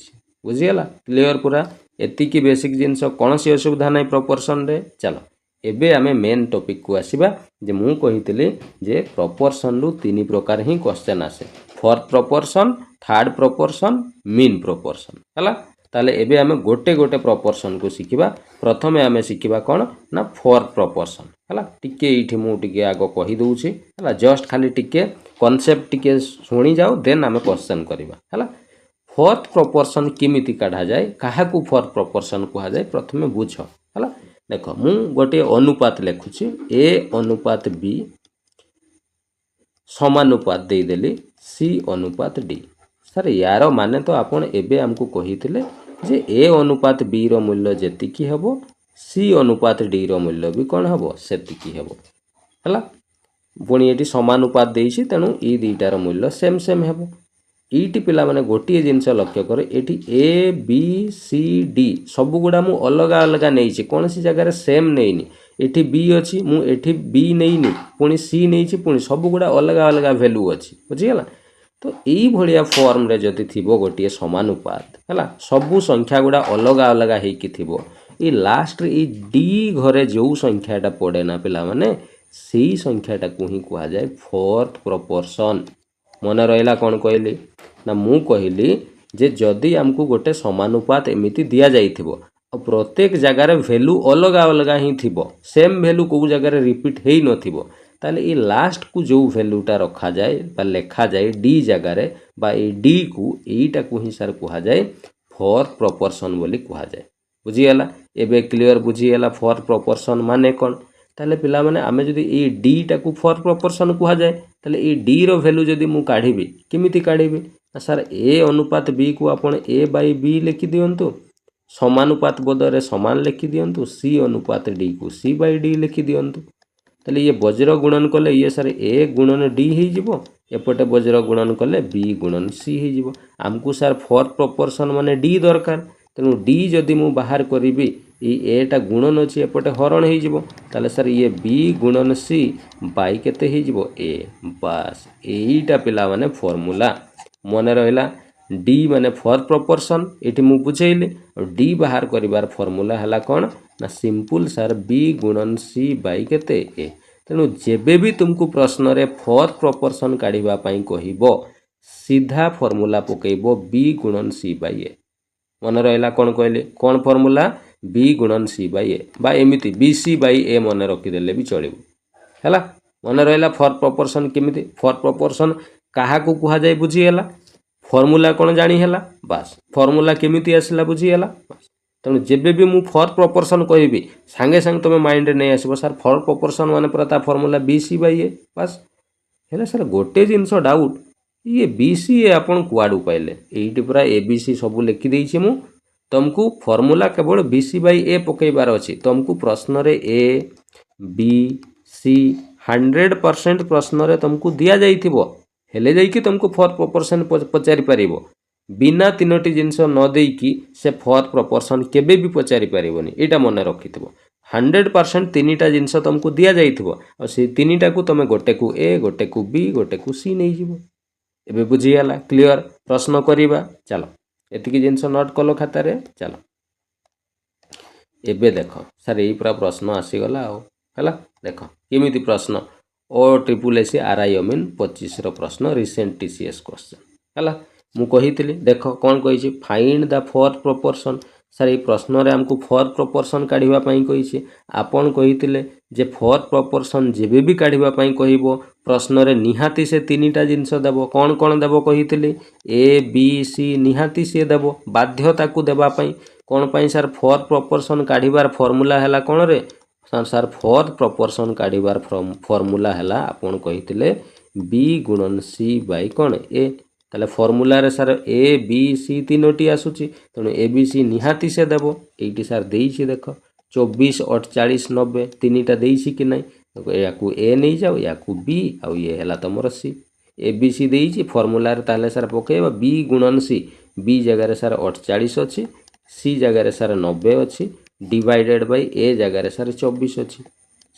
बुझीगला क्लियर पूरा एतिकी बेसिक जिनस कौन सी असुविधा नहीं प्रपोर्शन रे। चलो एबे आमे मेन टॉपिक को आसीबा जे मु कहितले जे प्रपोर्शन रु 3 प्रकार ही क्वेश्चन आसे fourth proportion third proportion mean proportion हला ताले एबे आमे गोटे गोटे प्रपोर्शन को शिखिबा। प्रथमे आमे शिखिबा कोन ना फोर्थ प्रपोर्शन हला टिके इठी मु टिके आगो कहि दउछि हला जस्ट खाली टिके कांसेप्ट टिके सुनी जाओ देन आमे क्वेश्चन करिबा हला। फोर्थ प्रपोर्शन किमिति काढा जाए काहाकू फोर्थ प्रपोर्शन कहा जाए प्रथमे बुझ हला देख मु गोटे अनुपात लिखुछि ए अनुपात बी समानुपात दे देली सी अनुपात डी सर यार माने तो आपण एबे हमको कहिथिले जे ए अनुपात बी रो मूल्य जेतिकी हेबो सी अनुपात डी रो मूल्य भी कोन हेबो सेतिकी हेबो हला पुणी एटी समानुपात देइछि तेणु ई दुईटार मूल्य सेम सेम हेबो। ईटी पिला माने गोटे जिनस लक्ष्य करे एटी ए बी सी डी सब गुड़ा मु अलग अलग नहीं कौन सी जगह सेम नहीं एटी बी अच्छी मु एटी बी नहीं पुणी सी नहीं पुणी सब गुड़ा अलग अलग वैल्यू अच्छी बुझीगला। तो यही भाया फॉर्म रे जदि थिबो गोटे समानुपात है सबू संख्या गुड़ा अलग अलग हो ये लास्ट रे डी घरे जो संख्याटा पड़े ना पिला माने से संख्याटा को ही कहा जाए फोर्थ प्रपोर्शन। मन रहा कौन कहली ना मु कहली जे जदि आमको गोटे समानुपात एमिति दिया जाइथिबो प्रत्येक जगार वैल्यू अलग अलग ही थिबो सेम वैल्यू को जगार रिपीट हेई नथिबो ताले ये लास्ट को जो वैल्यूटा रखा जाए बा लेखा जाए डी जगार बा ए डी को एटा को ही सार कहा जाए फोर्थ प्रपोर्शन बोली कहा जाए बुझीगला। एबे क्लियर बुझीगला फोर्थ प्रपोर्शन माने कौन ताले पिला माने आमे जदि ए डी टाकू फोर्थ प्रपोर्शन कहा जाए ताले ए डी रो वैल्यू जदि मु काढिबी किमिति काढिबी सर ए अनुपात बी को आपण ए बाई बी लिखि दियंतु समानुपात बदले समान लिखि दियंतु सी अनुपात डी को सी बाई डी लिखि दियंतु ताले ये वज्र गुणन कले ये सर ए गुणन डी ही जिवो एपटे वज्र गुणन कले बी गुणन सी ही जिवो हमको सर फोर्थ प्रपोर्शन माने डी दरकार तेणु डी जदि मु बाहर करी एटा गुणन अच्छी एपटे हरण हो ताले सर ये बी गुणन सी बाई केते हो ए बास एटा पिला माने फॉर्मूला मन रहा डी माने फोर्थ प्रपोर्शन ये मु बुझेली और डी बाहर करिवार फॉर्मूला है कौन ना सिंपल सर बी गुणन सी बाई केते ए तेणु जेबे भी तुमको प्रश्न रे फोर्थ प्रपोर्शन काढ़ा कहब सीधा फॉर्मूला पकेब बी गुणन सी बाई ए मन रहा कौन कहले कौन फॉर्मूला बी गुणन सी बाई ए बा एमिति बी सी बाई ए मन रखीदेले भी चलिबो हैला। मन रहा फोर्थ प्रपोर्शन केमिति फोर्थ प्रपोर्शन काहा को कहा जाए बुझीगला फॉर्मूला कौन जानी है बास फॉर्मूला केमिति आसला बुझीगला तेणु जेबे भी मु फोर्थ प्रपोर्शन कहबी सांगे सांगे तुम माइंड नहीं आसो सर फोर्थ प्रपोर्शन माने पूरा ता फॉर्मूला बी सी बाई ए बास हेले सर गोटे जिनस डाउट ये BC ए आपण कुआडू पाइले एइटी पूरा ABC सब लिखि देइछि मु तुमको फॉर्मूला केवल BC बाई ए पकेबार अछि तुमको प्रश्न रे A B C 100% प्रश्न रे तुमको दिया जाइथिबो हेले जाइकि तुमको फॉर प्रोपोर्शन पचारि पारिबो बिना तीनोटी जिनस न देइकि से फॉर प्रोपोर्शन केबे भी पचारि पारिबोनी एटा मन रखिथिबो 100% तीनिटा जिनस तुमको दिया जाइथिबो और से तीनिटा को तुम गोटे को A गोटे को B गोटे को C नै जिवो एबे बुझियाला क्लियर प्रश्न करिबा चलो एतिकी जिनस नोट कलो खाता रे चलो एबे देखो सर एई पूरा प्रश्न आसी गला आ हला देखो केमिति प्रश्न OSSC RI अमीन 25 रो प्रश्न रिसेंट TCS क्वेश्चन हला मु कहितली देखो कोन कहिछि find the fourth proportion sir ये प्रश्न रे हमको फोर्थ प्रोपोर्शन काढिबा पई कहिछि आपण कहितले जे फोर्थ प्रोपोर्शन जेबे भी काढिबा पई कहिबो प्रश्न रे निहाती से तीनिटा जिंस देबो कोन कोन देबो कहितली A B C निहाती से देबो बाध्यता को देबा पई कोन पई सर फोर्थ प्रोपोर्शन काढिबार फार्मूला हैला कोन रे सर फोर्थ प्रोपोर्शन काढिबार फार्मूला हैला आपण कहितले B गुणन C बाई कोन A ताले फार्मूला रे सर A B C तीनोटी आसुची तेणु A B C निहाती से देबो एइटी सर देइछि देखो 24 48 90 तीनिटा देइछि कि नै याकू A नै जाओ याकू B आ ये हैला तमरो C A B C देइछि फार्मूला रे ताले सर पकेबा B गुणन C B जगह रे सर 48 अछि C जगह रे सर 90 अछि डिवाइडेड बाय A जगह रे सर 24 अछि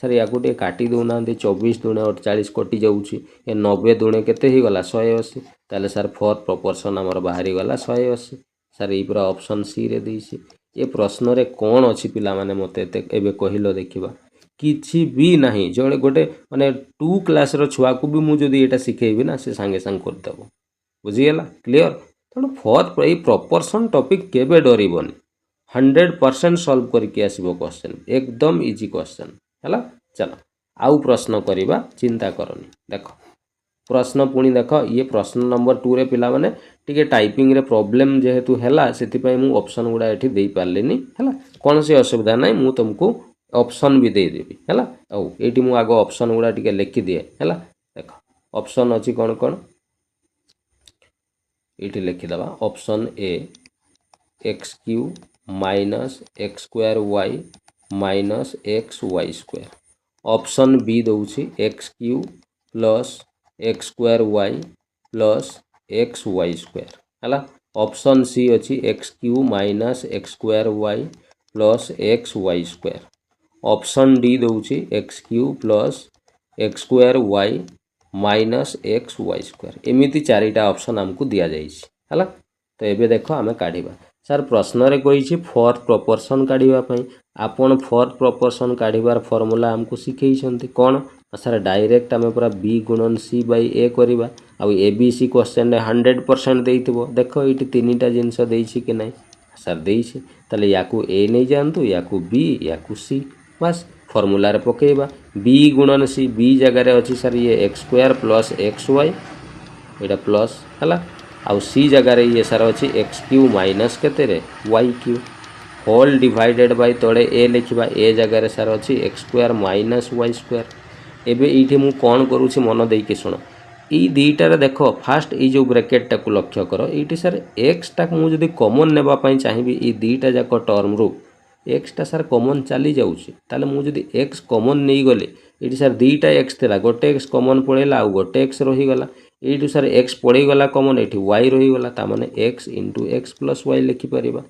सर या गोटे काटी दो ना 24 दुणे 48 कटि जाउछि ए 90 दुणे केते ही गला 180 ताले सर फोर्थ प्रोपोर्शन हमर बाहरी गला 180 सर ई पूरा ऑप्शन सी रे देइछि ए प्रश्न रे कोन अछि पिला माने मते एबे कहिलो देखिबा किछि भी नाही जळे गोटे माने 2 क्लास रो छुआ को भी मु जदी एटा सिखेइबे ना से संगे संग कर देबो बुझि गेला क्लियर तण फोर्थ ए प्रोपोर्शन टॉपिक केबे डरिबोनी 100% सॉल्व करके आसीबो क्वेश्चन एकदम इजी क्वेश्चन हैला चलो आउ प्रश्न करिबा चिंता करनी देखो प्रश्न पुणी देख ये प्रश्न नंबर 2 रे पिला माने टिके टाइपिंग रे प्रॉब्लम जेहेतु हैला सेति पई मु ऑप्शन गुडा एठी देई पारलेनी हैला कोन से असुविधा नै मु तुमको ऑप्शन भी दे देबी हैला औ एठी मु आगो ऑप्शन गुडा टिके लिखि दिए हैला देखो ऑप्शन अछि कोन कोन एठी लिखि दबा option A x³ minus x² y minus xy² option B दउछि x³ plus x² y plus xy² हला ऑप्शन C अछि x³ minus x² y plus xy² option D दउछि x³ plus x² y minus xy² एमिति चारिटा option हमको दिया जाइछि हला तो एबे देखो आमे काढिबा सर प्रश्न रे कहिछि फोर्थ प्रोपोर्शन काढिबा पई आपण फोर्थ प्रोपोर्शन काढिबार फार्मूला हमको सिखै छथि कोन सर डायरेक्ट आमे पूरा B गुणन C बाई A करिबा आ ABC क्वेश्चन रे 100% देइथिबो देखो इटी तीनिटा जिंस देइछि कि नै सर देइछि तले याकू A नै जानतु याकू B याकू C बस फार्मूला रे पकेइबा B गुणन C B जगह रे अछि सर ये x² प्लस xy एटा प्लस हला आउ C जगह रे ये सर अछि x³ माइनस केते रे y³ होल डिवाइडेड बाय तळे A लिखिबा A जगह रे सर अछि x² माइनस y² एबे इठी मु कोन करूछि मन देई के सुनो ई दीटा रे देखो फास्ट ई जो ब्रैकेट टा को लक्ष्य करो इठी सर x टा मु जदी कॉमन नेबा पई चाहिबी ई दीटा जाको टर्म रू x टा सर कॉमन चली जाउछि ताले मु जदी x कॉमन नै गले इठी सर दीटा x थिला गोटे x कॉमन पळेला आ गोटे x रही गला एठी सर x पड़ी गला कॉमन एठी y रही गला ता माने x * x + y लिखि परिबा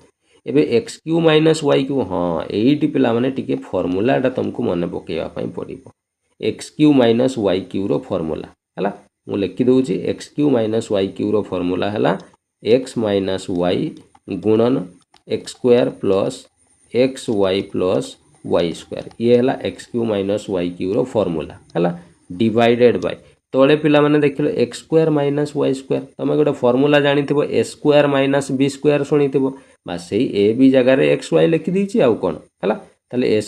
एबे x³ - y³ हां एठी पिला माने टिके फार्मूला टा तुमको मने पकेवा पई पड़िबो x³ - y³ रो फार्मूला हला मु लिखि दउछि x³ - y³ रो फार्मूला हला x - y गुणन x² plus xy plus y² ये हला x³ - y³ रो फार्मूला हला डिवाइडेड बाय तोळे पिला माने देखिलो x² - y² तमे गोटे फार्मूला जानिथिबो a² - b² सुनिथिबो बस सेही a b जगह रे xy लिखि दिछि आउ कोन हला ताले a²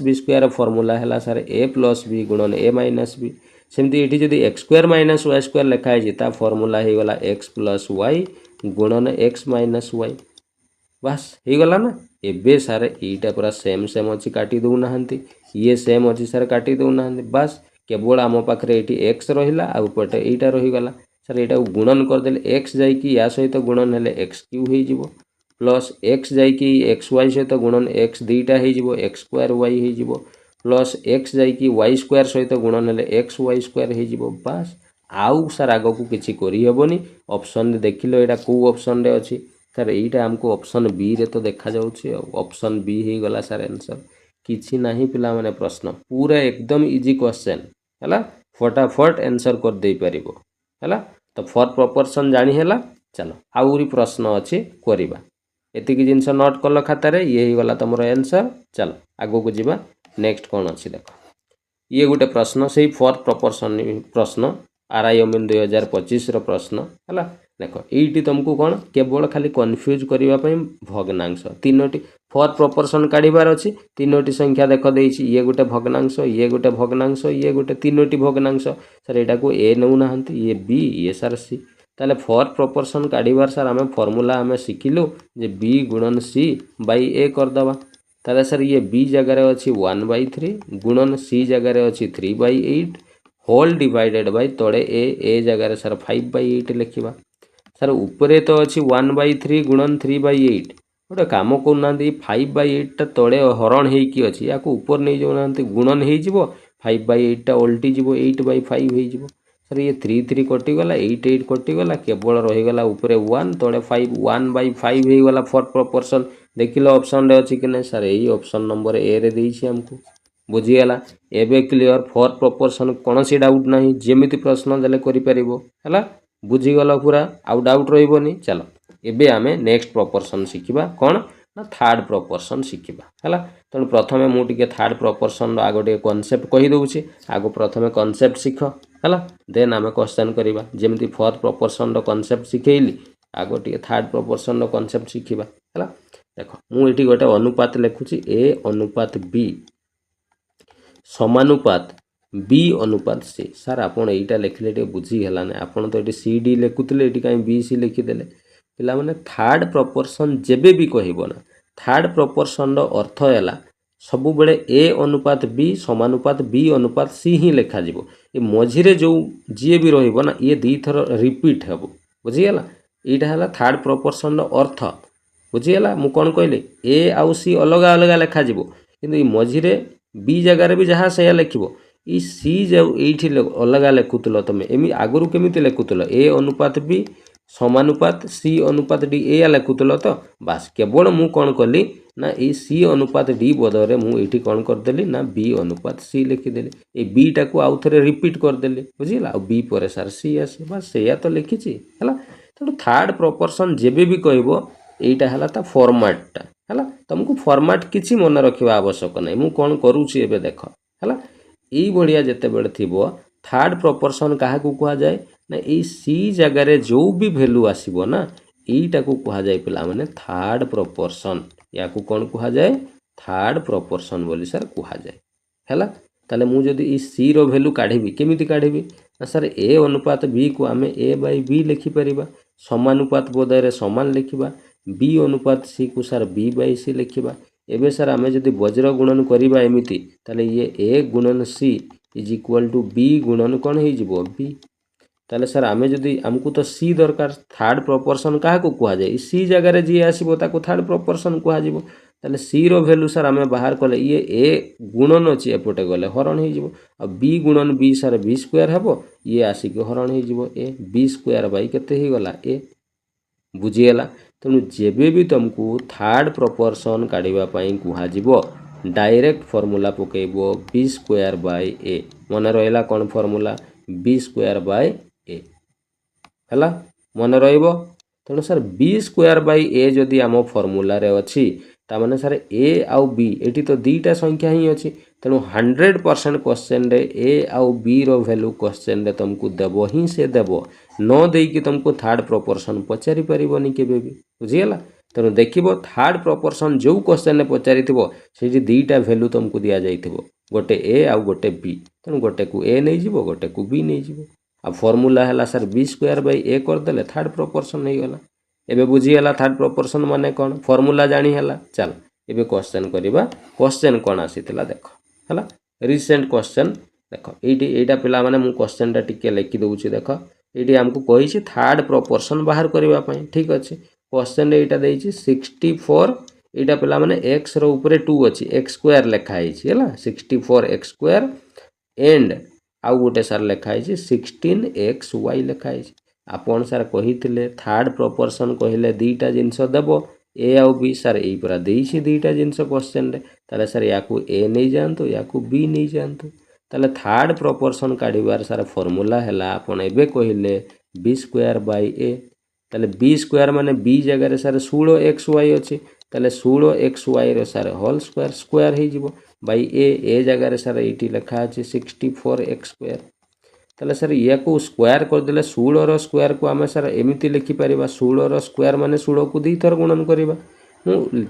- b² फार्मूला हला सर a + b गुणन a - b सेमति एठी जदी x² - y² लिखा है ता फार्मूला हे गला x + y गुणन x - y बस हे गला ना एबे सर एटा पूरा सेम सेम अछि काटी दउ नाहंती ये सेम अछि सर काटी दउ नाहंती बस केवल आम पाखरे एटी x रहिला आ ऊपरटे एटा रही गला सर यहाँ गुणन करदे एक्स जाकि या सहित गुणन हेले एक्स क्यू हो प्लस एक्स जाकि एक्स वाई सहित गुणन एक्स दुईटा हो एक्स स्क्वायर वाई हो प्लस एक्स जाकि वाई स्क्वायर सहित गुणन हेले एक्स वाई स्क्वायर हो बास आउ सर आग को किसी करहबनी ऑप्शन देखिल यहाँ कौ ऑप्शन रे अच्छी सर यहीटा आमको ऑप्शन बी रे तो देखा जाउछि ऑप्शन बी हो गला सर आंसर किछि नाही पिला माने प्रश्न पूरा एकदम इजी क्वेश्चन हैला फटाफट आंसर कर दे परिबो हैला तो फॉर प्रोपोर्शन जानी हैला चलो आउरी प्रश्न अच्छी करिबा एतिकी जिनस नोट कल खातार ये ही गला तुम आंसर चलो आगो को जीवा नेक्स्ट कौन अच्छी देख ये गोटे प्रश्न से फॉर प्रोपोर्शन प्रश्न आरआई अमीन 2025 प्रश्न है देख ये तुमको कौन केवल खाली कन्फ्यूज करने भग्नांश तीनोटी फॉर प्रोपोर्शन काढ़ार अच्छी तीनोटी संख्या देख देती ये गोटे भग्नांश ये गोटे भग्नांश ये गोटे तीनोटी भग्नांश सर यहाँ को ए नौ ना ये बी ये सार सी ताले फॉर प्रोपोर्शन काढ़ार सर आम फर्मूला आम शिखिलु जे बी गुणन सी बाई ए करदे ताले सर ये बी जगार अच्छी 1/3 गुणन सी जगार अच्छी 3/8 होल डिवाइडेड बाय तोड़े ए जगार सर 5/8 लिखा सर उपरे तो अच्छी 1/3 गुणन 3/8 गोटे कम करना 5/8 तोड़े हरण होगी अच्छी या ऊपर नहीं जाऊना गुणन हो 5/8 ओल्टी जीव 8/5 हो सर ये 3 कटिगला 8 कटिगला केवल रहीगला उपरे 1 तोड़े 5 1/5 होगला फॉर प्रोपोर्शन देखिल ऑप्शन रे अच्छी कि नहीं सर यही ऑप्शन नंबर ए रे देइछि हमको बुझीगला एबे क्लियर फॉर प्रोपोर्शन कौन सी डाउट ना जमीती प्रश्न देले करि परिबो हैला बुझीगला पूरा आउ डाउट रहिबोनी चलो एबे आमे नेक्स्ट प्रोपोर्शन शिखिबा कौन ना थर्ड प्रोपोर्शन शिखिबा हैला तेणु प्रथमे मु टिके थर्ड प्रोपोर्शन आगो टिके कांसेप्ट कहि दउछि आगो प्रथमे कांसेप्ट शिख हैला देन आमे क्वेश्चन करिबा जेमिति फोर्थ प्रोपोर्शन रो कांसेप्ट शिखेइली आगो टिके थर्ड प्रोपोर्शन रो कांसेप्ट शिखिबा हैला देखो मु एठी गोटे अनुपात लिखुछि ए अनुपात बी समानुपात बी अनुपात सी सर आपन एटा लिखले टे बुझी हला ने आपन तो एटी सी डी लिखुतले एटी काई बी सी लिखि देले पिला माने थर्ड प्रोपोर्शन जेबे भी कहबो ना थर्ड प्रोपोर्शन रो अर्थ हैला सब बेले ए अनुपात बी समानुपात बी अनुपात सी ही लिखा जिवो ए मझिरे जो जी भी रहिबो ना ये दी थर रिपीट हेबो बुझी हला एटा हला थर्ड प्रोपोर्शन रो अर्थ बुझी हला मु कोन कहले ए आउ सी अलग अलग लिखा जिवो किंतु ए मझिरे बी जगार भी जहाँ से लिखो ई सी जो ये अलग लिखुल तुम एम आगुरी केमी लिखुल ए अनुपात बी समानुपात सी अनुपात डी ए लिखुल तो बास केवल मु कौन कली ना ये सी अनुपात डी बदले मुझे कौन करदेली ना बी अनुपात सी लिखिदेली ये बी टाक आउ थे रिपीट करदेली बुझीला आ बी पर सार सी आसे बास से तो लिखी है तेणु थर्ड प्रोपोर्शन जेबे भी कहब यहीटा है ता फॉर्मेटटा है तुमको फॉर्मेट किसी मन रखा आवश्यक नहीं मु कौन करुँची एबे देख है यही भाया जिते बड़े थी थर्ड प्रोपोर्शन क्या कह जाए ना ये सी जगार जो भी वैल्यू आसो ना यहीटा को कह जाए पिला माने थर्ड प्रोपोर्शन या कौन कह जाए थर्ड प्रोपोर्शन बोली सर कह जाए है ताले मु जदि ई सी रो वैल्यू काढ़ी केमिति काढ़ी ना सर ए अनुपात बी को आम ए बाई बी लिखिपर समानुपात बदले समान लिखा बी अनुपात सी को सर बी बाई सी लिखा एबे सर आमे जदि वज्र गुणन करिबा एमिति ताले ये ए गुणन सी इज इक्वल टू बी गुणन कौन हो बी ताले सर आमे जदि हमको तो सी दरकार थर्ड प्रोपोर्शन क्या कह जाए सी जगार जी आसो ताको थर्ड प्रोपोर्शन कह ताले सी रो वैल्यू सर आमे बाहर कले ये ए गुणन अच्छी एपटे गले हरण हो बी गुणन बी सर बी स्क्वायर हे ये आसिक हरण हो ए बी स्क्वायर बाई केते ही गला ए बुझीगला तेणु जेबे भी तुमको थर्ड प्रोपोर्शन काढ़ापी कह डायरेक्ट फॉर्मूला पकेब बी स्क्वायर बाय ए मन रहा कौन formula B square by A है मन तेणु sir B square by A जदि आम फॉर्मूला रे अच्छी तामाने सर ए आउ बी एटी तो दीटा संख्या ही अच्छी तेणु 100% क्वेश्चन रे ए आउ बी रो वैल्यू क्वेश्चन रे तुमको देव ही से देव न देकी तुमको थर्ड प्रोपोर्शन पचारि पारिबनी केबे भी बुझीगला तेणु देखिबो थर्ड प्रोपोर्शन जो क्वेश्चन ने पचारि से दीटा वैल्यू तुमको दि जाइथिबो गोटे ए आउ गोटे बी तेणु गोटे को ए नहीं जीवो गोटे को बी नहीं जीवो आ फॉर्मूला है sir B square by A करदेले थर्ड प्रोपोर्शन नहीं गला एबे बुझीगला थर्ड प्रोपोर्शन माने कौन फॉर्मूला जानी है चल एबे क्वेश्चन करिबा क्वेश्चन कौन आसीथिला देख है रिसेंट क्वेश्चन देख एटा पिला माने मु क्वेश्चन टा टिके लिखि दउछि देख ये आमको कही थर्ड प्रोपोर्शन बाहर करने ठीक अच्छे क्वेश्चन यहाँ देती 64 यहाँ पे मैंने एक्स रे 2 अच्छी एक्स स्क्वायर लिखाई है 64 एक्स स्क्वायर एंड आउ गोटे सार लिखाई 16xy लिखाई आपन सार कही थर्ड प्रोपोर्शन कहले दीटा जिनस देव ए आउ बी सार यही पूरा देसी दीटा जिनस क्वेश्चन ताले सार या ए नहीं जातु या बी नहीं जातु ताले थर्ड प्रोपोर्शन काढ़ार सार फॉर्मूला है आपन एबे कहले बी स्क्वायर बाय ए ताले बी स्क्वायर माने बी जगह सार 16xy अच्छी ताले 16xy रो सार होल स्क्वायर स्क्वायर हो जिवो बाय ए जगह सार ये लिखा अच्छे 64x स्क्वायर ताले सर या को स्क्वायर करदे 16 स्क्वायर को आम सर एमती लिखिपर 16 स्क्वायर माने 16 को 2 थर गुणन करवा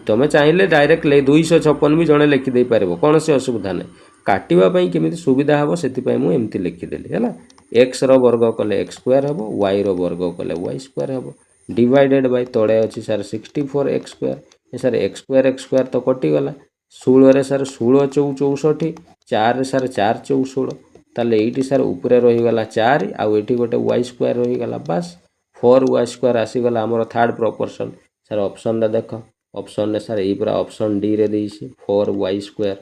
तुम चाहिए डायरेक्ट 256 भी जड़े लिखिदे पार कौन से असुविधा नहीं काटापी केमी सुविधा हम से मुझे लिखिदेली है एक्स वर्ग कले एक्स स्क्वायर हम वाई वर्ग कले वाई स्क्वायर हम डिवाइडेड बाय तले अच्छी sir 64x square sir x square तो कटिगला 16 सर 16 चौ 64 4 सर 4 चौ 16 ताले ये सर उपरे रहीगला 4 आउ ये गोटे वाई स्क्वायर रहीगला बस 4y स्क्वायर आसीगला आमर थर्ड प्रोपोर्शन सर ऑप्शन देख ऑप्शन सर यही पूरा ऑप्शन डी रे देइछि 4y स्क्वायर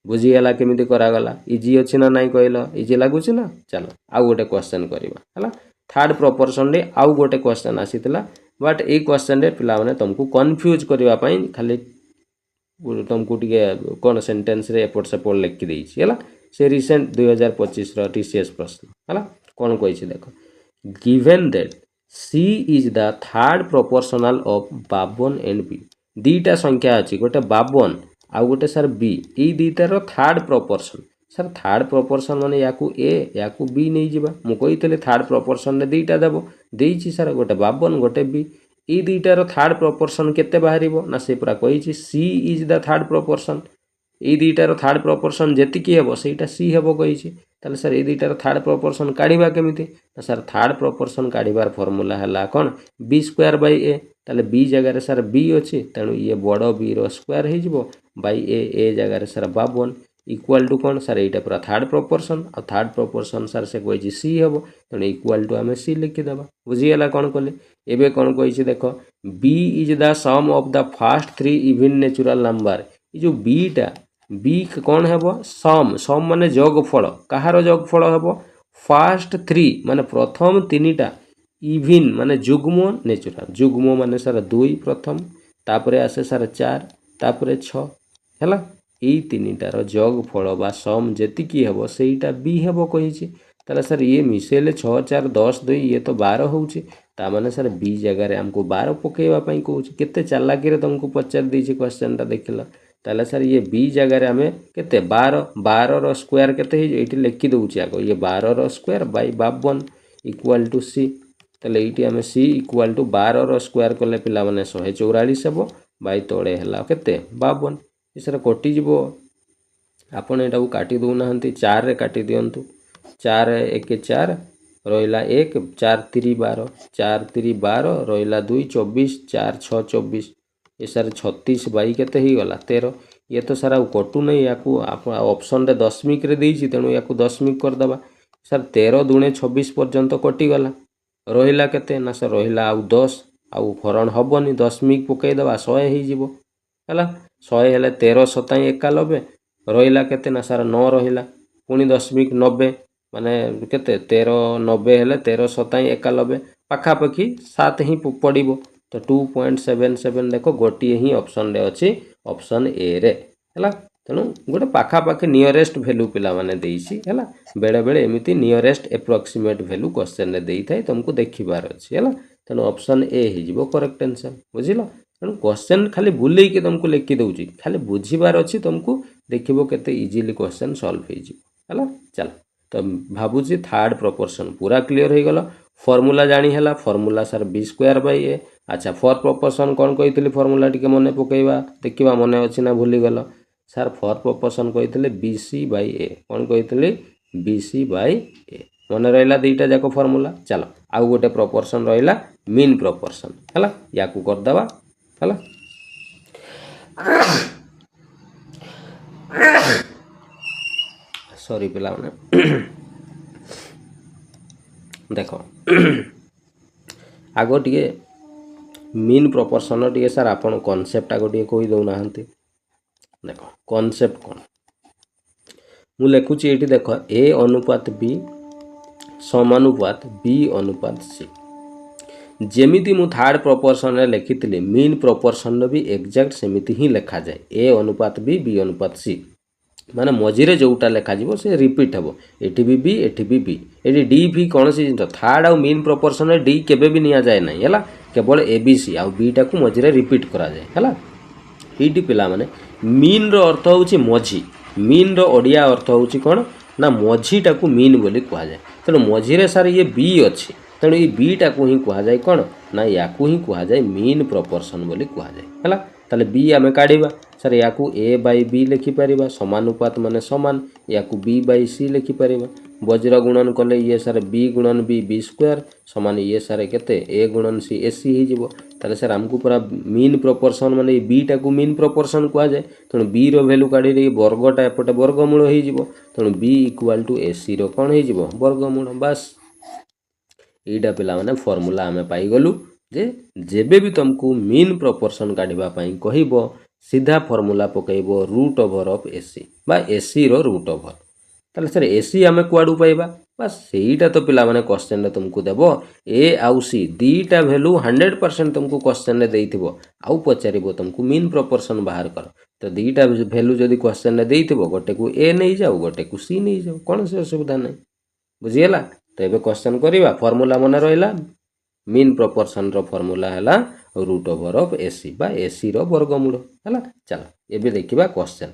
बुझीगला केमिति करागला इजी अच्छी ना नहीं कहल इजी लगुच ना चलो आउ गोटे क्वेश्चन करवा थर्ड प्रोपोर्शन रे आउ गोटे क्वेश्चन आसीतिला बट ए क्वेश्चन रे पिला माने तुमको कंफ्यूज करबा पई खाली तुमको टिके कौन सेंटेंस रे एपट सेपट लिखि देइछि हला से रिसेंट 2025 रो टीसीएस प्रश्न हला कौन कहि देख given that C is the third proportional of 52 and B दीटा संख्या अच्छी गोटे 52 आउ गोटे सर बी ये दीटार third proportion sir third proportion माने या बी नहीं जावा मुझे थर्ड प्रोपोर्शन रे दीटा देव देइछि सर गोटे 52 गोटे बी ये दीटार थर्ड प्रोपोर्शन केते बाहर ना से पूरा कही सी इज द थर्ड प्रोपोर्शन ये दीटार थर्ड प्रोपोर्शन जेतिकी हेबो सेटा सी हेबो कही ताले सर ये दीटार थर्ड प्रोपोर्शन काढ़ा केमिति सर थर्ड प्रोपोर्शन काढ़ार फॉर्मूला है कौन बी स्क्वायर बाय ए ताले बी जगह सर बी अच्छी तेणु ये बड़ बी रो स्क्वायर हो बाय ए जगह सर 52 इक्वाल टू कौन सर यहाँ पूरा थर्ड प्रोपोर्शन और थर्ड प्रोपोर्शन सर से कही सी हम तेणु इक्वाल टू आम सी लिखिदेवा बुझीगला कौन कले एवं कौन कही देख B is the sum of the first 3 even natural number ये जो बीटा बी कौन है सम सम माने जोगफल कहार जोगफल हम फर्स्ट 3 माने प्रथम 3टा इवन माने जुग्म नेचुरल जुग्म माने सर 2 प्रथम तापरे आसे सर 4 तापरे 6 है यही 3टार जोगफल बा सम जेतिकी हम सेटा बी हम कही ताले सर ये मिसेले 6 4 10 2 ये तो 12 होउची ता माने सर बी जगह आमको 12 पकेवा पई कहूची केते चालाकी रे तुमको पचार दीची क्वेश्चन टा देखिला ताले सर ये बी जगह आम केते 12 रो स्क्वायर केते ये लिखि दउची आगो ये 12 रो स्क्वायर बाय 52 इक्वल टू सी ताले ये आम सी इक्वल टू 12 रो स्क्वायर कले पिला माने 144 हेबो बाय तळे हला केते 52 सर कटिज आपड़ यहाँ काटी दौना 4 रे काटी दिंतु 4 1 4 रहा 1 4 3 12 4 3 12 रहा 2 24 4 6 24 ये सर 36 बाई केते ही गला 13 ये तो सर आउ कटु नहीं या ऑप्शन रे दशमिक रे देइछि तेणु या दशमिक करदे सर 13 दूणे 26 पर्यंत कटिगला रहा केते ना सर रहा आउ 10 आउ हरण हेनी दशमिक पकईदेवा 100 हो है 100 हेले 13 27 91 रहा केते ना सर 9 रहा पुणी दशमिक 90 माने केते 13 90 हेले 13 27 91 पाखापाखि 7 ही पड़ो तो 2.77 देख गोटे ही ऑप्शन रे अच्छी ऑप्शन ए रे है तेणु गोटे पाखापाखि नियरेस्ट वैल्यू पिला माने देइछि है बेले बेले एमती नियरेस्ट एप्रोक्सीमेट वैल्यू क्वेश्चन रे देई थाए तुमको देखिबार अछि है तेणु ऑप्शन ए हो करेक्ट आंसर बुझिल तेणु क्वेश्चन खाली बुले के तुमको लिखि दउछि खाली बुझिबार अछि तुमको देखिबो केते इजीली क्वेश्चन सॉल्व हो है चल तो भाबुछि थर्ड प्रोपोर्शन पूरा क्लियर हो गला फॉर्मूला जानी है formula sir B square by A अच्छा फॉर प्रोपोर्शन कौन कही फॉर्मूला टिके मन पकईवा देखा मन अच्छी ना भूलीगल सर फॉर प्रोपोर्शन कही बी सी बाय ए कौन कही बी सी बाय ए मन रहा दुईटा जाक फॉर्मूला चलो आउ गोटे प्रोपोर्शन रहा मीन प्रोपोर्शन है या करदे है सॉरी पिला देख आग टे मीन प्रपोर्शन टे सार आपन कॉन्सेप्ट आग टे कही दौना देख कॉन्सेप्ट कौन मु लिखुची ये देख ए अनुपात बी समानुपात बी अनुपात सी जेमिति मु थर्ड प्रोपोर्शन रे लिखितली मीन प्रोपोर्शन भी एग्जैक्ट सेमिति ही लिखा जाए ए अनुपात बी अनुपात सी माने मझिरे जोटा लिखा जीवो से रिपीट हेबो एठी भी एठी भी एठी डी भी कौन सी जिन थर्ड आउ मीन प्रोपोर्शन रे डी केबे भी निया जाए नहीं हैला केवल ए बी सी आउ बी टा को मझिरे रिपीट करा जाए हैला एठी पिला माने मीन रो अर्थ होची मझी मीन रो ओडिया अर्थ होची कोन ना मझीटा को मीन बोली कहा जाए तेणु मझिरे सार ये बी अच्छी तेणु ये बीटा को ही कहा जाए कौन ना या ही कहा जाए मीन प्रपोर्शन बोली कहा जाए हैला ताले बी आमे काढिबा सर या ए बाई बी लिखिपर समानुपात माने समान या बी बाई सी लिखिपर वज्र गुणन कले ये सारे बी गुणन बी स्क्वायर समान ये सारे केते ए गुणन सी एसी हो ताले सर आमको पूरा मीन प्रपोर्शन माने बीटा को मीन प्रपोर्शन कहा जाए तेणु बी रो वैल्यू काढ़ी वर्गटा एपटे वर्गमूल हो तेणु बी इक्वाल टू एसी रो कौन हो वर्गमूल बास यहीटा पिला माने फॉर्मूला आमे पाइगलु जे जेबे भी तुमको मीन प्रपोर्शन काढ़िबा पई कहिबो सीधा फॉर्मूला पकईबो रूट ओवर ऑफ एसी बा एसी रो रूट ओवर ताले सर एसी आमे कुआडू पाइबा बस सेहीटा तो पिला माने क्वेश्चन रे तुमको देबो ए आउ सी दीटा वैल्यू 100% तुमको क्वेश्चन रे देइथिबो आउ पचारिबो तुमको मीन प्रपोर्शन बाहर कर तो दीटा वैल्यू जदी क्वेश्चन रे देइथिबो गोटे को ए नहीं जाऊ गोटे को सी नहीं जाऊ कोन से असुविधा नहीं बुझियला तो एबे क्वेश्चन करिबा फॉर्मूला मन रहला मीन प्रपोर्शन रो फॉर्मूला हला रूट ओवर ऑफ एसी बा एसी रो वर्गमूल हला चलो एबे देखिबा क्वेश्चन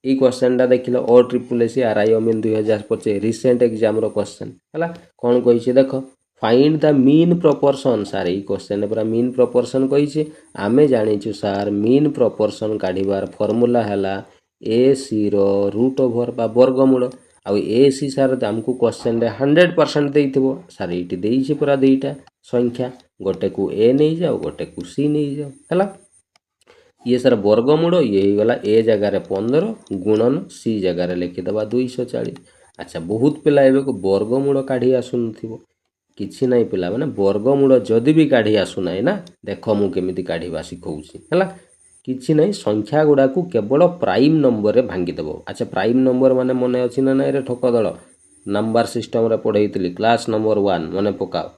ई क्वेश्चन टा देखिलो ओ ट्रिपल एसी आरआई अमीन 2025 रिसेंट एग्जाम रो क्वेश्चन हला कोन कहिছে देखो फाइंड द मीन प्रपोर्शन सार ई क्वेश्चन पूरा मीन प्रपोर्शन कहिছে आमे जानिछु सार मीन प्रपोर्शन काढिबार फॉर्मूला हला एसी रो रूट ओवर बा वर्गमूल आउ एसी सार आमको क्वेश्चन रे 100% देइथिबो सार इटी देइछि पूरा दुईटा संख्या गोटे को ए नहीं जाओ गोटे को सी नहीं जाओ हैला ये सार वर्गमूल ये ही गला ए जगह रे 15 गुणन सी जगह रे लिखि दबा 240 अच्छा बहुत पिला एबे को वर्गमूल काढी आसुनथिबो किछि नाही पिला माने वर्गमूल जदी भी काढी आसु नाही ना देखो मु केमिति काढीबा सिखौछि हैला किछि नहीं संख्या गुडा को केवल प्राइम नंबर रे भांगी देबो अच्छा प्राइम नंबर माने मने अछि ना नाही रे ठोक दळ नंबर सिस्टम रे पढैतली क्लास नंबर 1 मने पकाओ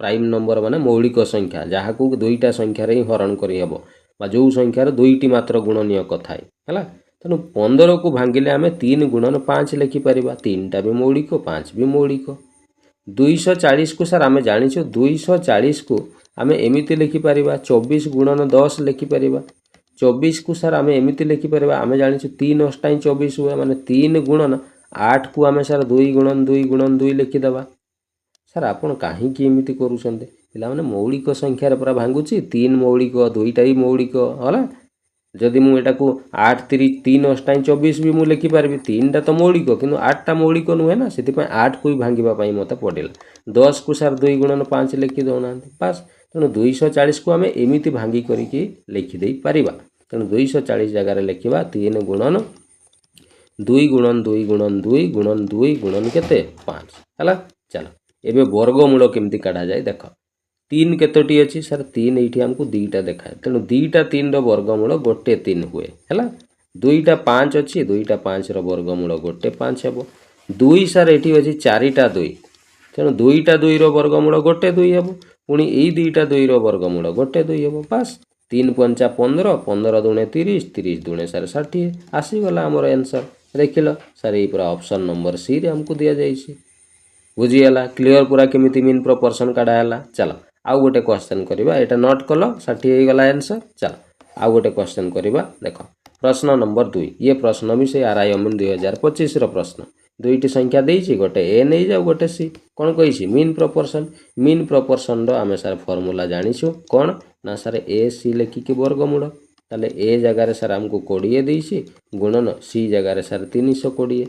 प्राइम नंबर माने मौलिक संख्या जहा को दुईटा संख्या रे ही हरण करि हेबो बा जो संख्या रे दुईटी मात्र गुणनीय कथाय हैला तनु 15 को भांगिले आमे 3 गुणन 5 लिखि परिबा 3 टा भी मौलिक 5 भी मौलिक 240 को सर आमे जानिछु 240 को आमे एमिति लिखि परिबा 24 गुणन 10 लिखि परिबा 24 को सर आमे एमिति लिखि परिबा आमे जानिछु 3 अष्टाई 24 हुए माने 3 गुणन 8 को आमे सर 2 गुणन 2 लिखि दबा सर आपण काहे की एमिति करूछन्ते पिला माने मौलिक संख्या रे पूरा भांगुची 3 मौलिक 2टा ही मौलिक होला जदि मु एटा को 8 3 अष्टाई 24 भी मु लिखि पारबी 3टा तो मौलिक किंतु 8टा मौलिक नुहे ना सेति पय 8 को ही भांगिबा पय मते पडिला 10 को सर 2 गुणन 5 लिखि दउना बस तेणु 240 को आमे एमिति भांगी करिकी लिखि देई परिबा तेणु 240 जगह रे लिखिबा 3 गुणन 2 गुणन 2 गुणन 2 गुणन 2 गुणन केते 5 हला चलो एबे वर्गमूल केमिति काढा जाय देखो 3 केतोटी अछि सर 3 एठी हमको दुईटा देखाय तेणु दुईटा 3 रो वर्गमूल गोटे 3 हुए हला दुईटा 5 अछि दुईटा 5 रो वर्गमूल गोटे 5 हेबो 2 सर एठी अछि 4टा 2 तेणु दुईटा 2 रो वर्गमूल गोटे 2 हेबो पुणी एई दुईटा 2 रो वर्गमूल गोटे 2 हेबो बस 3 पंचा 15 15 दुणे 30 30 दुणे सर 60 आसी गला हमर आंसर देखिलो सर ए पूरा ऑप्शन नंबर सी रे हमको दिया जाइछि बुझीगला क्लियर पूरा केमिति मीन प्रपोर्शन काढाला चलो आउ गोटे क्वेश्चन करिबा एटा नोट कलो 60 हे गला आंसर चलो आउ गोटे क्वेश्चन करिबा देखो प्रश्न नंबर 2 ये प्रश्न भी से आरआई अमीन 2025 रो प्रश्न दुईटी संख्या देइछि गोटे ए नै जाउ गोटे सी कोन कहिछि मीन प्रपोर्शन रो आमे सर फार्मूला जानिछु कोन ना सर ए सी लेखि के वर्गमूल ताले ए जगह रे सर हमको 20 देइछि गुणन सी जगह रे सर 320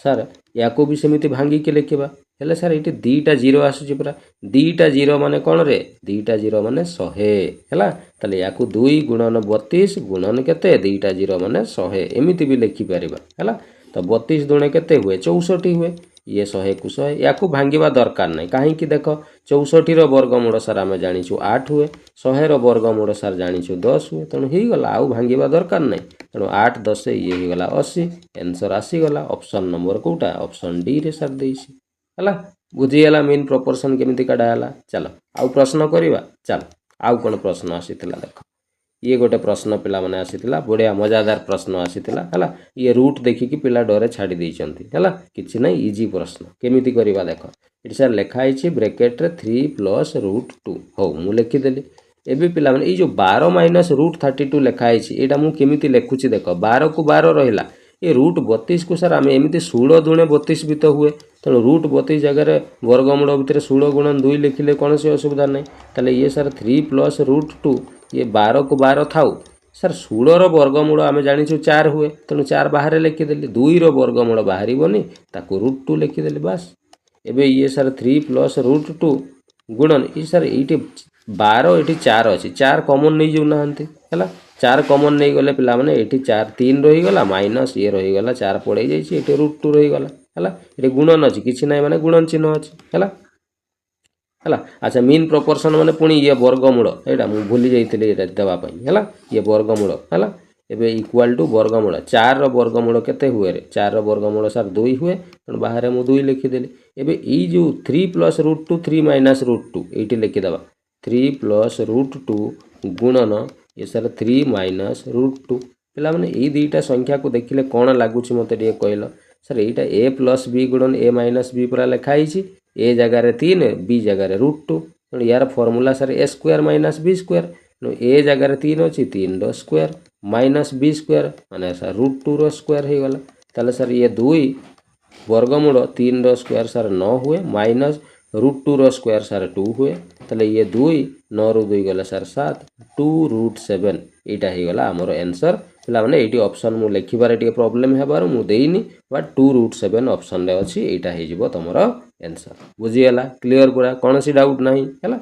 सर याको भी सेमिति भांगी के लिखिबा हेले सर एटी दीटा 0 आसुची पूरा दीटा 0 माने कोन रे दीटा 0 माने 100 हैला ताले याको 2 गुणन 32 गुणन केते दीटा 0 माने 100 एमिति भी लिखि परिबा हैला तो 32 दुणे केते हुए 64 हुए ये 100 को 100 या भांगा दरकार ना कहीं देख 64 वर्गमूल सार आम जाचु 8 हुए 100 वर्गमूल सार जाचु 10 हुए तेणु हो गला आउ भांगा दरकार ना तेणु 8 10 ये हो गला 80 आंसर आसीगला ऑप्शन नंबर कोटा ऑप्शन डी रे सार देसी है बुझीगला मीन प्रोपोर्शन केमिति काढ़ाला। चलो आउ प्रश्न करवा चलो आउ कौन प्रश्न आसीला देख ये गोटे प्रश्न पिला माने आसीला बढ़िया मजादार प्रश्न आसीला है ये रूट देखिकी पिला डरे छाड़ी देइचंती है किछि नै इजी प्रश्न केमिति करवा देख ये सर लिखाई ब्रेकेट रे 3 प्लस रूट 2 हो मु लिखिदेली एबे पिला माने ये जो 12 माइनस रूट 32 लिखाई एटा मु केमिति लिखुची देख 12 को 12 रहिला ये रूट 32 को सर आम एमती 16 दुणे 32 भी तो हुए तेणु रूट 32 जगह वर्गमूल भितर 16 गुणन 2 लिखिले कौन सी असुविधा नहीं ताले ये सर 3 प्लस रूट 2 ये 12 को 12 थाउ सर 16 वर्गमूल आम जाचु 4 हुए तेणु 4 बाहर लिखिदेली 2 वर्गमूल बाहर ताकू रूट 2 लिखिदेली बस एबे ये सर 3 प्लस रूट 2 गुणन ये सर ये 12 ये 4 अच्छी 4 कमन नहीं जाऊना है 4 कमन नहीं गले पिला माने ये 4 3 रहीगला माइनस ये रहीगला 4 पड़े जाइए रूट 2 रहीगला है ये गुणन अच्छी किसी ना माने गुणन चिन्ह अच्छी है अच्छा मीन प्रोपोर्शन माने पुणी ये वर्गमूल यहाँ मुझे भूली जाइए देवाई है ये वर्गमूल है एबे इक्वाल टू वर्गमूल 4 वर्गमूल केते हुए रे 4 वर्गमूल सर 2 हुए तेणु बाहर मुझे 2 लिखिदेली एबे ई जो 3 प्लस रूट 2 3 माइनस रूट 2 ये लिखिदेवा 3 प्लस रूट 2 गुणन ये सर 3 माइनस रूट 2 पिला माने ये दुईटा संख्या को देखिले कौन लगुच मत कहल सर यहाँ ए प्लस बी गुणन ए माइनस बी पूरा लिखाई ए जगार 3 बी जगार रूट 2 तेणु यार फर्मूला सर ए स्क्वायर माइनस बी स्क्वायर तेणु ए जगार 3 अच्छी 3 रो स्क्वायर माइनस बी स्क्वायर माने सर रूट 2 रो स्क्वायर हो गला ताले सर ये 2 वर्गमूल 3 रो स्क्वायर सर 9 हुए माइनस रूट 2 रो स्क्वायर सर 2 हुए ताले ये 2 9 रू 2 गला सर 7 2 रूट 7 यहाँ हो गला आमर आंसर पिला माने एटी ऑप्शन मु लिखिबारे टिके प्रॉब्लम हेबार मु देइनी बट 2 रूट 7 ऑप्शन रे अछि एटा हे जिवो तमरो आंसर बुझियला क्लियर पूरा कौन सी डाउट नहीं है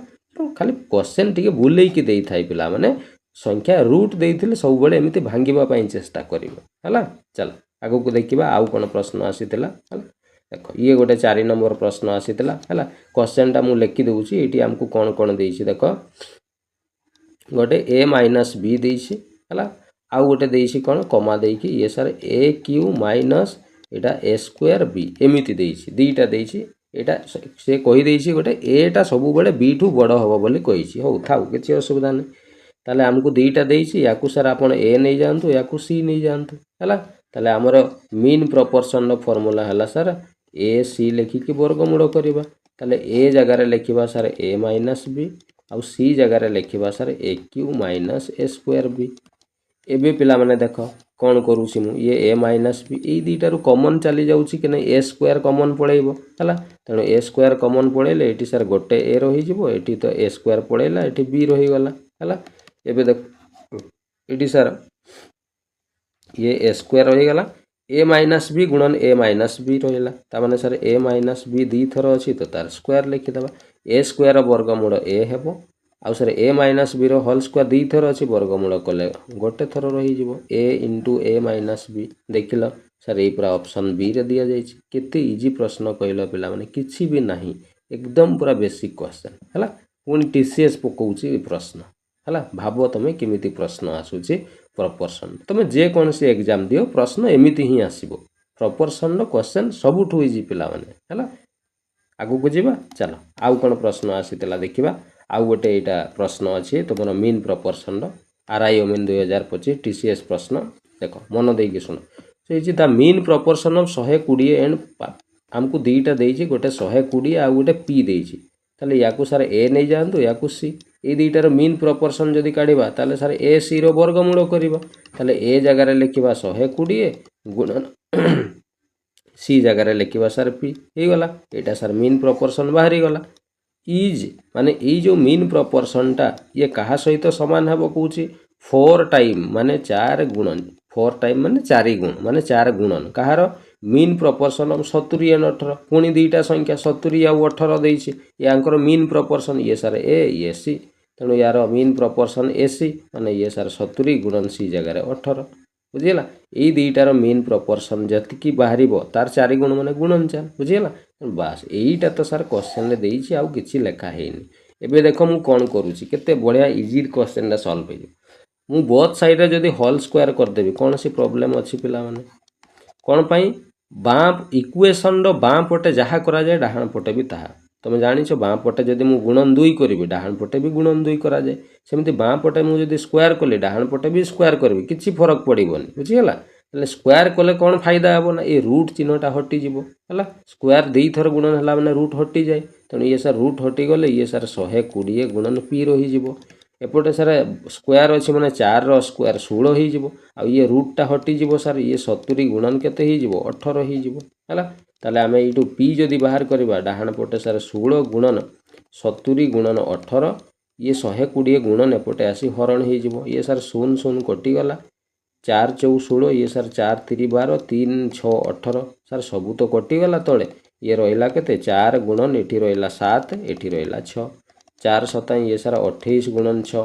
खाली क्वेश्चन टिके बुलेई की देई थाई पिला माने संख्या रूट देइथिले सब बेले एमिति भांगिबा पई चेष्टा करिवो हला चल आगो को देखिबा आउ कोन प्रश्न आसीतला हला देखो ये गोटे 4 नंबर प्रश्न आसीतला हला क्वेश्चन टा मु लिखि देउची एटी हमकु कोन कोन देइछि देखो गोटे a माइनस b देइछि हला आउ गोटे देइछि कोन कमा देइछि ये sir a cube minus Etah a square b एमिति देइछि दुईटा देइछि एटा से कहि देइछि गोटे a टा सब बेले b ठू बड़ हबो बोली कहिछि हो थाउ किछि असुविधा नै ताले हमकु दुईटा देइछि याकु सर आपण a नै जानतु याकु c नै जानतु हला ताले हमर मीन प्रोपोर्शन नो फार्मूला हला सर a c लिखि कि वर्गमूल करबा ताले a जगह रे लिखिबा सर a माइनस b आउ c जगह रे लिखिबा sir a cube minus a square b एबे पिला माने देख कौन करूसी मु ये a माइनस b ए दुईटारू कॉमन चली जाउची कि नै a स्क्वायर कॉमन पळेइबो हला तेणु a स्क्वायर कॉमन पळेले एटी सर गोटे a रही जिवो एटी तो a स्क्वायर पळेला एटी b रही गला हला एबे देख एटी सर ये a स्क्वायर रही गला a माइनस b गुणन a माइनस b रहिला ता माने सर a माइनस b दी थर अछि तो तार स्क्वायर लिखि दबा a स्क्वायर वर्गमूल a हेबो आउ सर a माइनस b रो होल स्क्वायर दी थर अछि वर्गमूल कले गोटे थर रही जिवो a into a minus b देखिल सर ये पूरा ऑप्शन बी रे दिया जाइछि केते इजी प्रश्न कहलो पिला माने किछि भी नाही एकदम पूरा बेसिक क्वेश्चन हला पुनी टीसीएस पकोउछि प्रश्न हला भाबो तमे केमिति प्रश्न आसुछि प्रोपोर्शन तमे जे कोन से एग्जाम दियो प्रश्न एमिति ही आसीबो प्रोपोर्शन रो क्वेश्चन सबुठु इजी पिला माने हला आगु को जिबा चलो आउ कोन प्रश्न आसीतला देखिबा आउ गोटे एटा प्रश्न अछि तमरो मीन प्रोपोर्शन रो आरआई ओमेन 2025 टीसीएस प्रश्न देखो मन देई के सुनो से जे the mean proportion of 120 and हमकु दुईटा देइछि गोटे 120 आ गोटे p देइछि ताले याकु सर a नै जानतो याकु c ए दुईटार मीन प्रोपोर्शन जदि काढिबा ताले सर a c रो वर्गमूल करिबा ताले a जगह रे लिखिबा 120 गुणन c जगह रे लिखिबा सर p हे गला एटा सर मीन प्रोपोर्शन बाहरी गला इज माने ए जो मीन प्रोपोर्शन टा ये कहा सहित समान हबो कहूची 4 टाइम माने 4 गुणन 4 टाइम माने 4 गुण माने 4 गुणन कहार मीन प्रोपोर्शन ऑफ 70 एंड 18 पुणी दुईटा संख्या 70 आ 18 देइछि यांकर मीन प्रोपोर्शन ये सर a ये c तेणु यार मीन प्रोपोर्शन ac माने ये सर 70 गुणन c जगह रे 18 बुझीगला यही दुईटार मीन प्रपोर्शन जतिकी बाहर तार 4 गुण माने गुणन 4 बुझीगला बास यहीटा तो सर क्वेश्चन देइछि आउ किछि लेखा हेनी एबे देखो मु कोन करूछि केते बढ़िया इजी क्वेश्चन सॉल्व हो मु बोथ साइड रे जदी होल स्क्वायर कर देबी कोन सी प्रॉब्लम अछि पिला माने कोन पई बाँ इक्वेशन रो बाँ पटे जहा करा जाय डाहाण पटे भी ताहा तुम जानिछ बाँ पटे जदी मु गुणन 2 करिवि डाहाण पटे भी गुणन 2 करा जाय सेमति बाँ पटे मु जदी स्क्वायर कले डाहाण पटे भी स्क्वायर करबी किछि फरक पड़िबोनी बुझिगला तले स्क्वायर कले कोन फायदा हबो ना ए रूट चिन्हटा हटि जिवो हला स्क्वायर दुई थर गुणन हला माने रूट हटि जाय तण ये सर रूट हटि गले ये सर 120 गुणन पी रही जिवो एपटे सर स्क्वायर अच्छे माने 4 रो स्क्वायर 16 ही जिवो आ ये रूटटा हटि जिवो सर ये 70 गुणन केते ही जिवो 18 ही जिवो हला ताले आमे इटू पी जदी बाहर करबा डाहाण पटे सर 16 गुणन 70 गुणन 18 ये 120 गुणन एपटे आसी हरण ही जिवो ये सर 0 0 कटि गला 4 4 16 ये सर 4 3 12 3 6 18 सर सबू तो कटि गला तळे ये रहिला केते 4 गुणन एठी रहिला 7 एठी रहिला 6 4 7 ये सर 28 गुणन 6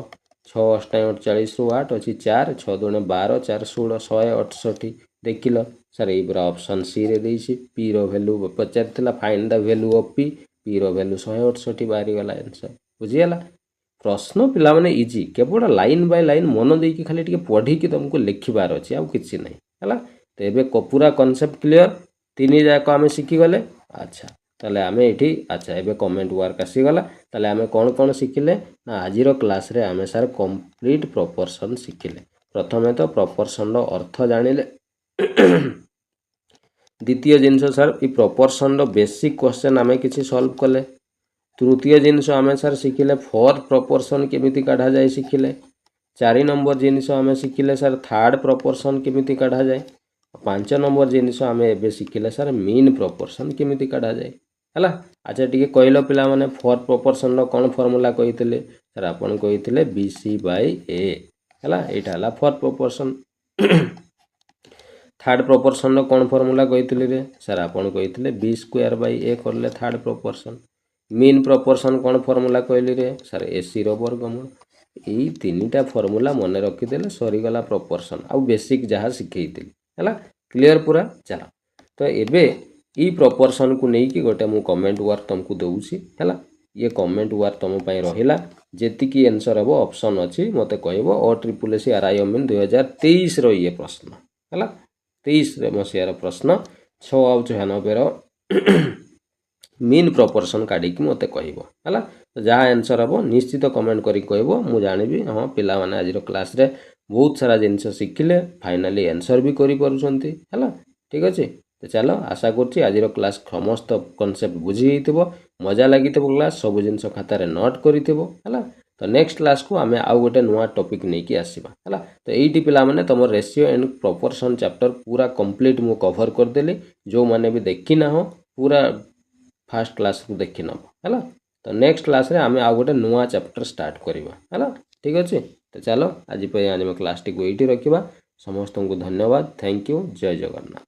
6 8 48 रु 8 अच्छी 4 6 2 12 4 16 168 देखिल सर ये पूरा ऑप्शन सी रे देइछि पी रो वैल्यू पचारथिला find the value of P रो वैल्यू 168 बाहरी गला आंसर बुझियला प्रश्न पिला माने इजी केवल लाइन बाय लाइन मन देकी खाली टिके पढ़ी कि तुमको लिखिबार अछि आ किछि नै हला तो एबे पूरा कांसेप्ट क्लियर तीन जाक आमे शिखि गले अच्छा ताले आमे एठी अच्छा एबे कमेंट वर्क आसी गला ताले आमे कोन शिखिले ना आजिरो क्लास रे आमे सर कंप्लीट प्रोपोर्शन शिखिले प्रथमे तो प्रोपोर्शन रो अर्थ जानिले द्वितीय जिनस सर ई प्रोपोर्शन रो बेसिक क्वेश्चन आमे किछि सॉल्व कले तृतीय जिनस आमे सर शिखिले फोर्थ प्रोपोर्शन केमिति काढा जाय शिखिले 4 नंबर जिनस आमे शिखिले सर थर्ड प्रोपोर्शन केमिति काढा जाय 5 नंबर जिनस आमे एबे शिखिले सर मीन प्रोपोर्शन केमिति काढा जाय हला अच्छा टिके कहलो पिला माने फोर्थ प्रोपोर्शन रो कोन फार्मूला कहितले सर आपन कहितले BC/A हला एटा हला फोर्थ प्रोपोर्शन थर्ड प्रोपोर्शन रो कोन फार्मूला कहितले रे सर आपन कहितले B²/A करले थर्ड प्रोपोर्शन मीन प्रोपोर्शन कोन फार्मूला कहली रे सर AC रो वर्गमूल एई तीनटा फार्मूला मन रखि देले सरी गला प्रोपोर्शन आ बेसिक जहा सिखैतिली हला क्लियर पूरा चला तो एबे ई प्रोपोर्शन को नहीं कि गोटे मु कमेंट वर्क तुमको दउछि हला ये कमेंट वर्क तुम पई रहिला जेति की आंसर हबो ऑप्शन अछि मते कहबो OSSC RI मीन 2023 रो ये प्रश्न हला 23 रे मसियार प्रश्न 6 आउ 96 रो मीन प्रोपोर्शन काढी कि मते कहबो हला जहा आंसर हबो निश्चित कमेंट करी कहबो मु जानिबी हां पिला माने आजिरो क्लास रे बहुत सारा जिनस शिखिले फाइनली आंसर भी करि परुछंती हला ठीक अछि तो चलो आशा करछि आजिरो क्लास समस्त कांसेप्ट बुझी हितबो मजा लागितबो क्लास सब जिनस खाता रे नोट करितबो हला तो नेक्स्ट क्लास को आमे आउ गोटे नुवा टॉपिक नै कि आसीबा हला तो एइटी पिला माने तमर रेशियो एंड प्रोपोर्शन चैप्टर पूरा कंप्लीट मु कवर कर देली जो माने भी देखि ना हो पूरा फर्स्ट क्लास को देखि नबो हला तो नेक्स्ट क्लास रे आमे आउ गोटे नुवा चैप्टर स्टार्ट करिबा हला ठीक अछि तो चलो आज पे आनिम क्लास टी को एइटी रखिबा समस्त को धन्यवाद थैंक यू जय जगन्नाथ।